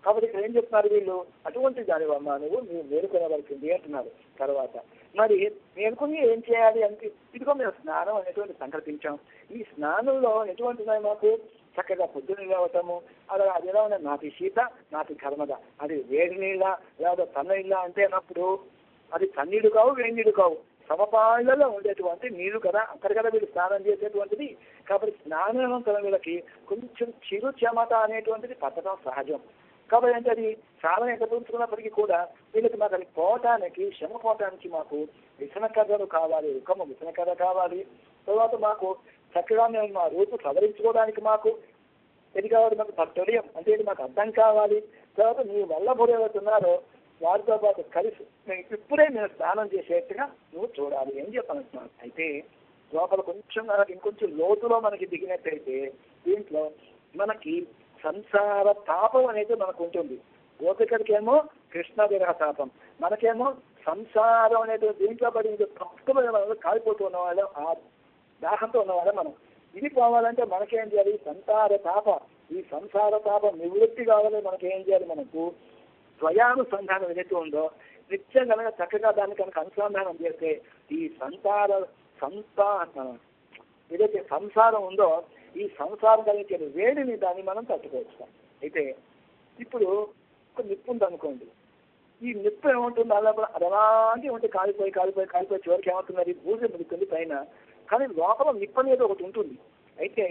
కాబట్టి ఇక్కడ ఏం చెప్తున్నారు వీళ్ళు, అటువంటి దాని వల్ల నువ్వు మేలుకొనవలసింది అంటున్నారు. తర్వాత మరి మేలుకొని ఏం చేయాలి అంటే ఇదిగో మేము స్నానం అనేటువంటి సంకల్పించాం. ఈ స్నానంలో ఎటువంటి మాకు చక్కగా పొద్దున్న లేవటము, అలా అది ఎలా ఉన్నాయి, నాటి శీత నాటి కర్మద, అది వేడి నీళ్ళ లేదా తన్న నీళ్ళ అంటే అన్నప్పుడు అది చన్నీళ్ళు కావు వేడి నీళ్ళు కావు, సమపాళ్లలో ఉండేటువంటి నీళ్లు కదా, అక్కడ కదా వీళ్ళు స్నానం చేసేటువంటిది. కాబట్టి స్నానానంతరం వీళ్ళకి కొంచెం చిరు చెమట అనేటువంటిది పట్టడం సహజం. కాబట్టి అంటే అది చాలా ఎదుర్కొన్నప్పటికీ కూడా వీళ్ళకి మాకు అది పోవటానికి శ్రమ పోవటానికి మాకు విసనకర్రలు కావాలి, ఉకమ విసనకర్ర కావాలి. తర్వాత మాకు చక్కగా మేము మా రూపు సవరించుకోవడానికి మాకు ఇది కావాలి, మాకు తొలియం అంటే ఇది మాకు అర్థం కావాలి. తర్వాత మీ వల్ల ఎవరుతున్నారో వారితో పాటు కలిసి ఇప్పుడే నేను స్నానం చేసేట్టుగా నువ్వు చూడాలి అని చెప్పనున్నాను. అయితే లోపల కొంచెం మనకి ఇంకొంచెం లోతులో మనకి దిగినట్టయితే దీంట్లో మనకి సంసార తాపం అనేది మనకు ఉంటుంది. గోపికడికేమో కృష్ణ విరహ తాపం, మనకేమో సంసారం అనేది దీంట్లో పడి తక్కువ కాలిపోతూ ఉన్నవాళ్ళం, ఆ దాహంతో ఉన్నవాళ్ళం మనం. ఇది పోవాలంటే మనకేం చేయాలి, సంసార తాప ఈ సంసార తాపం నివృత్తి కావాలి. మనకేం చేయాలి, మనకు స్వయానుసంధానం ఏదైతే ఉందో నిత్యం కనుక చక్కగా దాన్ని కనుక అనుసంధానం చేస్తే ఈ ఏదైతే సంసారం ఉందో ఈ సంసారం కలిగే వేడిని దాన్ని మనం తట్టుకోవచ్చు. అయితే ఇప్పుడు ఒక నిప్పు ఉందనుకోండి, ఈ నిప్పు ఏముంటుంది అలాంటి ఉంటే కాలిపోయి చివరికి ఏమవుతున్నది బూజు మిగుతుంది పైన, కానీ లోపల నిప్పు అనేది ఒకటి ఉంటుంది. అయితే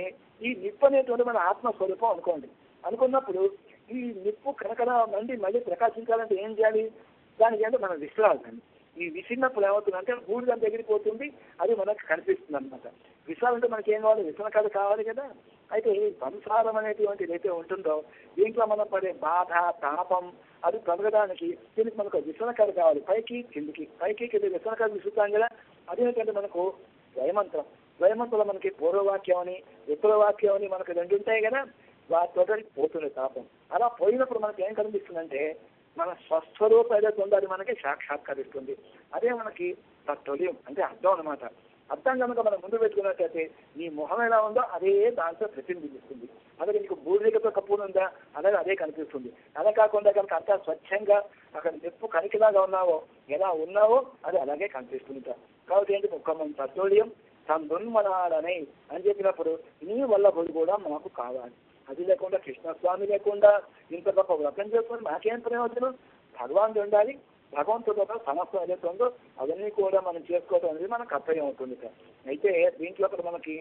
ఈ నిప్పు అనేటువంటి మన ఆత్మస్వరూపం అనుకోండి. అనుకున్నప్పుడు ఈ నిప్పు కనకన మండి మళ్ళీ ప్రకాశించాలంటే ఏం చేయాలి, దానికి ఏంటో మనం విసిరాలి. ఈ విసిరినప్పుడు ఏమవుతుందంటే బూడిద ఎగిరిపోతుంది, అది మనకు కనిపిస్తుంది అనమాట. విషయాలంటే మనకి ఏం కావాలి, విసన కథ కావాలి కదా. అయితే ఈ సంసారం అనేటువంటి ఏదైతే ఉంటుందో దీంట్లో మనం పడే బాధ తాపం అది తొలగడానికి దీనికి మనకు విసన కథ కావాలి. పైకి కింద విసన కథ విసురుతాం కదా, అదేంటంటే మనకు ద్వయమంత్రం. ద్వయమంత్రంలో మనకి పూర్వవాక్యం అని ఉత్తరవాక్యం అని మనకు రెండు ఉంటాయి కదా, వాటితో పోతుంది తాపం. అలా పోయినప్పుడు మనకి ఏం కనిపిస్తుందంటే మన స్వస్వరూపం ఏదైతే ఉందో అది మనకి సాక్షాత్కరిస్తుంది. అదే మనకి తొలియం అంటే అర్థం అనమాట. అర్థం కనుక మనం ముందు పెట్టుకున్నట్టయితే నీ మొహం ఎలా ఉందో అదే దాంట్లో ప్రతిబింబిస్తుంది. అలాగే నీకు బూడిదతో కప్పులు ఉందా అలాగే అదే కనిపిస్తుంది. అలా కాకుండా కనుక అంతా స్వచ్ఛంగా అక్కడ నిప్పు కనికిలాగా ఉన్నావో ఎలా ఉన్నావో అది అలాగే కనిపిస్తుంది. కాబట్టి ఏంటి ముఖం తత్వోడియం తన్మనాడనే అని చెప్పినప్పుడు నీ వల్ల కూడా మాకు కావాలి. అది లేకుండా కృష్ణస్వామి లేకుండా ఇంత గొప్ప వ్రతం చేసుకుని మాకేం ప్రయోజనం? భగవానుడు ఉండాలి. భగవంతుడు సమస్తం ఏదైతే ఉందో అవన్నీ కూడా మనం చేసుకోవడం అనేది మన కర్తవ్యం అవుతుంది. అయితే దీంట్లో మనకి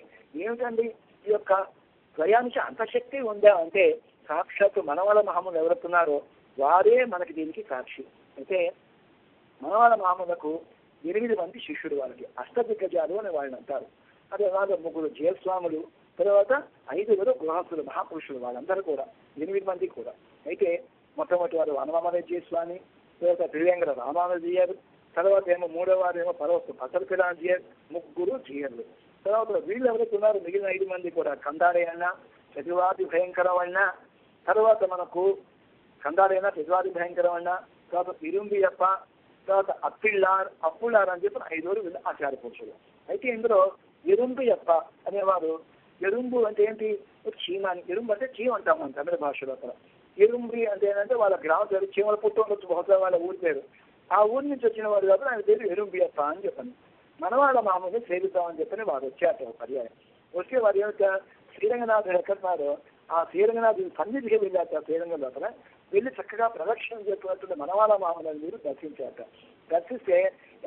ఏమిటండి ఈ యొక్క స్వయానికి అంత శక్తి ఉందా అంటే సాక్షాత్తు మనవాళ్ళ మహాములు ఎవరుతున్నారో వారే మనకి దీనికి సాక్షి. అయితే మనవాళ్ళ మహాములకు 8 మంది శిష్యుడు, వాళ్ళకి అష్టదిగ్గజాలు అని వాళ్ళని అంటారు. అదే అలాగే 3 జయస్వాములు, తర్వాత 5 గృహస్థులు మహాపురుషులు, వాళ్ళందరూ కూడా 8 మంది కూడా. అయితే మొట్టమొదటి వారు వనమామలజీ స్వామి, తర్వాత త్రివేంద్ర రామానుజీయర్, తర్వాత ఏమో 3వ వారేమో పరవస్తు పసర్పిరాజీయర్, 3 జీయర్లు. తర్వాత వీళ్ళు ఎవరైతే ఉన్నారు మిగిలిన 5 మంది కూడా కందారేయన్న, చతుర్వాది భయంకరమన్న, తర్వాత మనకు కందారేయన్న చతుర్వాది భయంకరమన్న, తర్వాత ఇరుంబియప్ప, తర్వాత అప్పుళ్ళార్ అని చెప్పి 5 వీళ్ళు ఆచార్య పురుషులు. అయితే ఇందులో ఎరుంబియప్ప అనేవారు, ఎరుంబు అంటే ఏంటి? చీమాని. ఎరుంబు అంటే చీమ అంటాం మన తమిళ భాషలో. అక్కడ ఎరుంబి అంటే ఏంటంటే వాళ్ళ గ్రామ పేరు, చీమల పుట్టు ఉండొచ్చు బహుశా వాళ్ళ ఊరి పేరు. ఆ ఊరి నుంచి వచ్చిన వారు కాబట్టి ఆయన పేరు ఎరుంబియప్ప అని చెప్పాను. మనవాళ్ళ మామూలుగా సేవిస్తామని చెప్పని వారు వచ్చారు పర్యాయం. వచ్చి వారు ఏమిటా శ్రీరంగనాథుడు ఎక్కడున్నారో ఆ శ్రీరంగనాథుడి సన్నిధికి వెళ్ళాక శ్రీరంగ లోపల వెళ్ళి చక్కగా ప్రదక్షిణం చేస్తున్నట్టు మనవాళ్ళ మామూలను మీరు దర్శించాక. దర్శిస్తే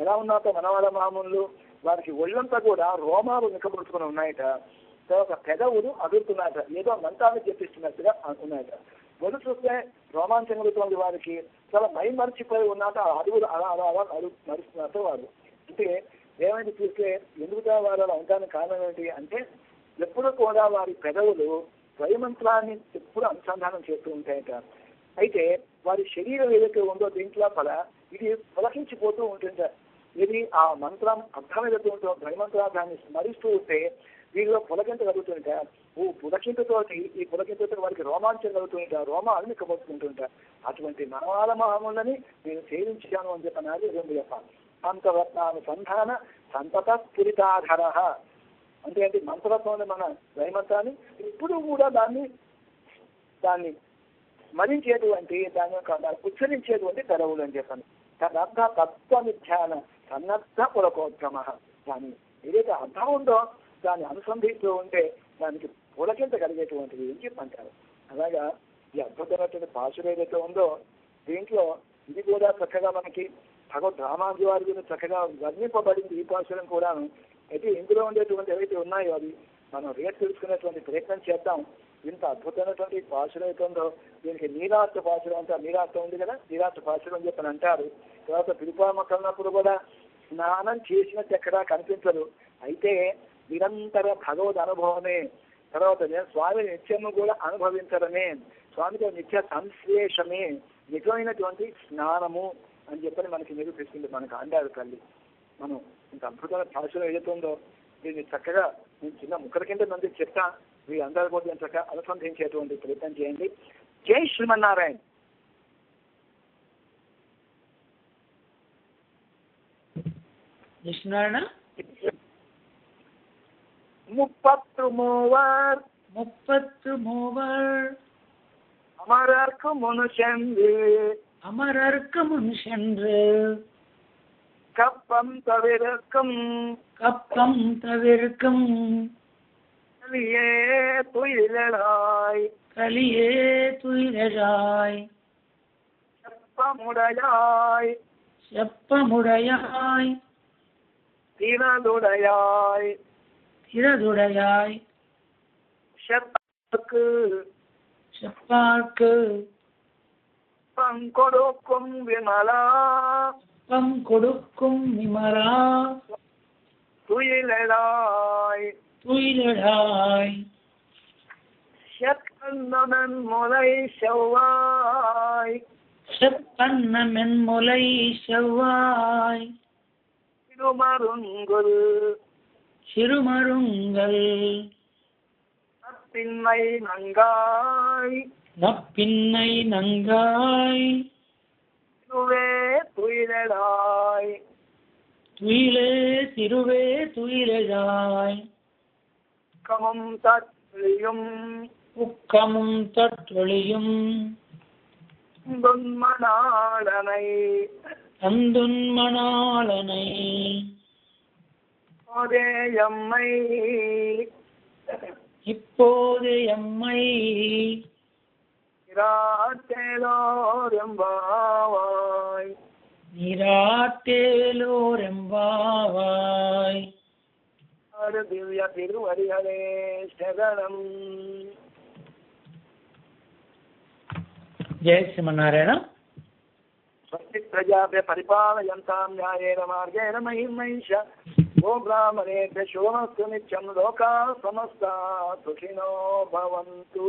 ఎలా ఉన్నారో మనవాళ్ళ మామూలు వారికి ఒళ్ళంతా కూడా రోమాలు నిక్కబుడుచుకుని ఉన్నాయట. తర్వాత పెదవులు అదురుతున్నాయట, ఏదో మంత్రాన్ని చెప్పిస్తున్నట్టుగా ఉన్నాయట. మొదలు చూస్తే రోమాంచం కలుగుతుంది వారికి. చాలా భయం మరిచిపోయి ఉన్నట్టు అడుగులు అలా అలా అలా నడుస్తున్నట్టు వారు. అంటే ఏమైనా చూస్తే ఎందుకు వారు అలా ఉండడానికి కారణం ఏంటి అంటే ఎప్పుడు కూడా వారి పెదవులు ద్వయమంత్రాన్ని ఎప్పుడు అనుసంధానం చేస్తూ ఉంటాయట. అయితే వారి శరీరం ఏదైతే ఉందో దీంట్లో ఇది పులకించిపోతూ ఉంటుంట. ఇది ఆ మంత్రం అర్థం ఏదైతే ఉంటుందో ద్వయమంత్రాన్ని స్మరిస్తూ ఉంటే వీరిలో పులకింత కలుగుతుంట. పులకింతతోటి ఈ పులకింతతో వారికి రోమాంచం కలుగుతుంట, రోమాలు నిక్కబోతుంటుంట. అటువంటి మనవాళ్ళ మహాములని నేను సేవించాను అని చెప్పినది రెండు చెప్పాలి. అంతరత్నానుసంధాన సంతత స్ఫురితాధర అంటే ఏంటి? మంత్రత్వం మన ద్వయమంత్రాన్ని ఇప్పుడు కూడా దాన్ని స్మరించేటువంటి దాని యొక్క ఉచ్చరించేటువంటి తెరవులు అని చెప్పాను. తదర్థ తత్వమిధ్యాన సన్నద్ధ పులకోద్గమ. దాని ఏదైతే అర్థం ఉందో దాన్ని అనుసంధిస్తూ ఉంటే దానికి పులకింత కలిగేటువంటిది అని చెప్పంటారు. అలాగా ఈ అద్భుతమైనటువంటి పాసులు ఏదైతే ఉందో దీంట్లో ఇది కూడా చక్కగా మనకి భగవద్ రామాజీ వారి గురించి చక్కగా వర్ణింపబడింది ఈ పాసులను కూడాను. అయితే ఇందులో ఉండేటువంటి ఏవైతే ఉన్నాయో అది మనం రేట్ తెలుసుకునేటువంటి ప్రయత్నం చేద్దాం. ఇంత అద్భుతమైనటువంటి పాసులు అయితే ఉందో దీనికి నీరాష్ట్ర పాసులు అంటే నీరాష్ట్ర ఉంది కదా, నీరాష్ట్ర పాసులు అని చెప్పని అంటారు. తర్వాత పిలుపామకన్నప్పుడు కూడా స్నానం చేసినట్టు ఎక్కడా కనిపించదు. అయితే నిరంతర భగవద్ అనుభవమే. తర్వాత స్వామి నిత్యము కూడా అనుభవించడమే, స్వామితో నిత్య సంశ్లేషమే నిజమైనటువంటి స్నానము అని చెప్పని మనకి నిరూపిస్తుంది మనకు అండారు తల్లి. మనం ఇంత అద్భుతమైన భాషలో ఏదైతే ఉందో దీన్ని చక్కగా నేను చిన్న ముక్కల కింద మంది చెప్తా, మీ అందరూ కూడా చక్కగా అనుసంధించేటువంటి ప్రయత్నం చేయండి. జై శ్రీమన్నారాయణ. முப்பத்து மூவர் அமரர்க்கு முன் சென்று கப்பம் தவிர்க்கும் கலியே துயிலழாய் செப்பமுடையாய் திறதுடையாய் செப்பார்க்கு பங்கொடுக்கும் விமலா துயிலழாய் செப்பன்னமென் முலை செவ்வாய் சிறுமருங்கள் நப்பின்னை நங்காய் துயிலே திருவே துயிலெழாய் கமம் தத்லியும் உக்கமும் தற்றொழியும் தொன்மனாளனை தந்துன்மணாளனை எம்மை இப்போது எம்மை இராட்டேலோரெம்பாவாய் நீராட்டேலோரெம்பாவாய். திவ்ய திருவடிகளே சரணம். ஜெய் ஸ்ரீமன்னாராயண. प्रजाभ्य परिपालयन्तां न्यायेन मार्गेण महिमैष गो ब्राह्मणेभ्यः शुभमस्तु नित्यं लोकाः समस्ताः सुखिनो भवन्तु.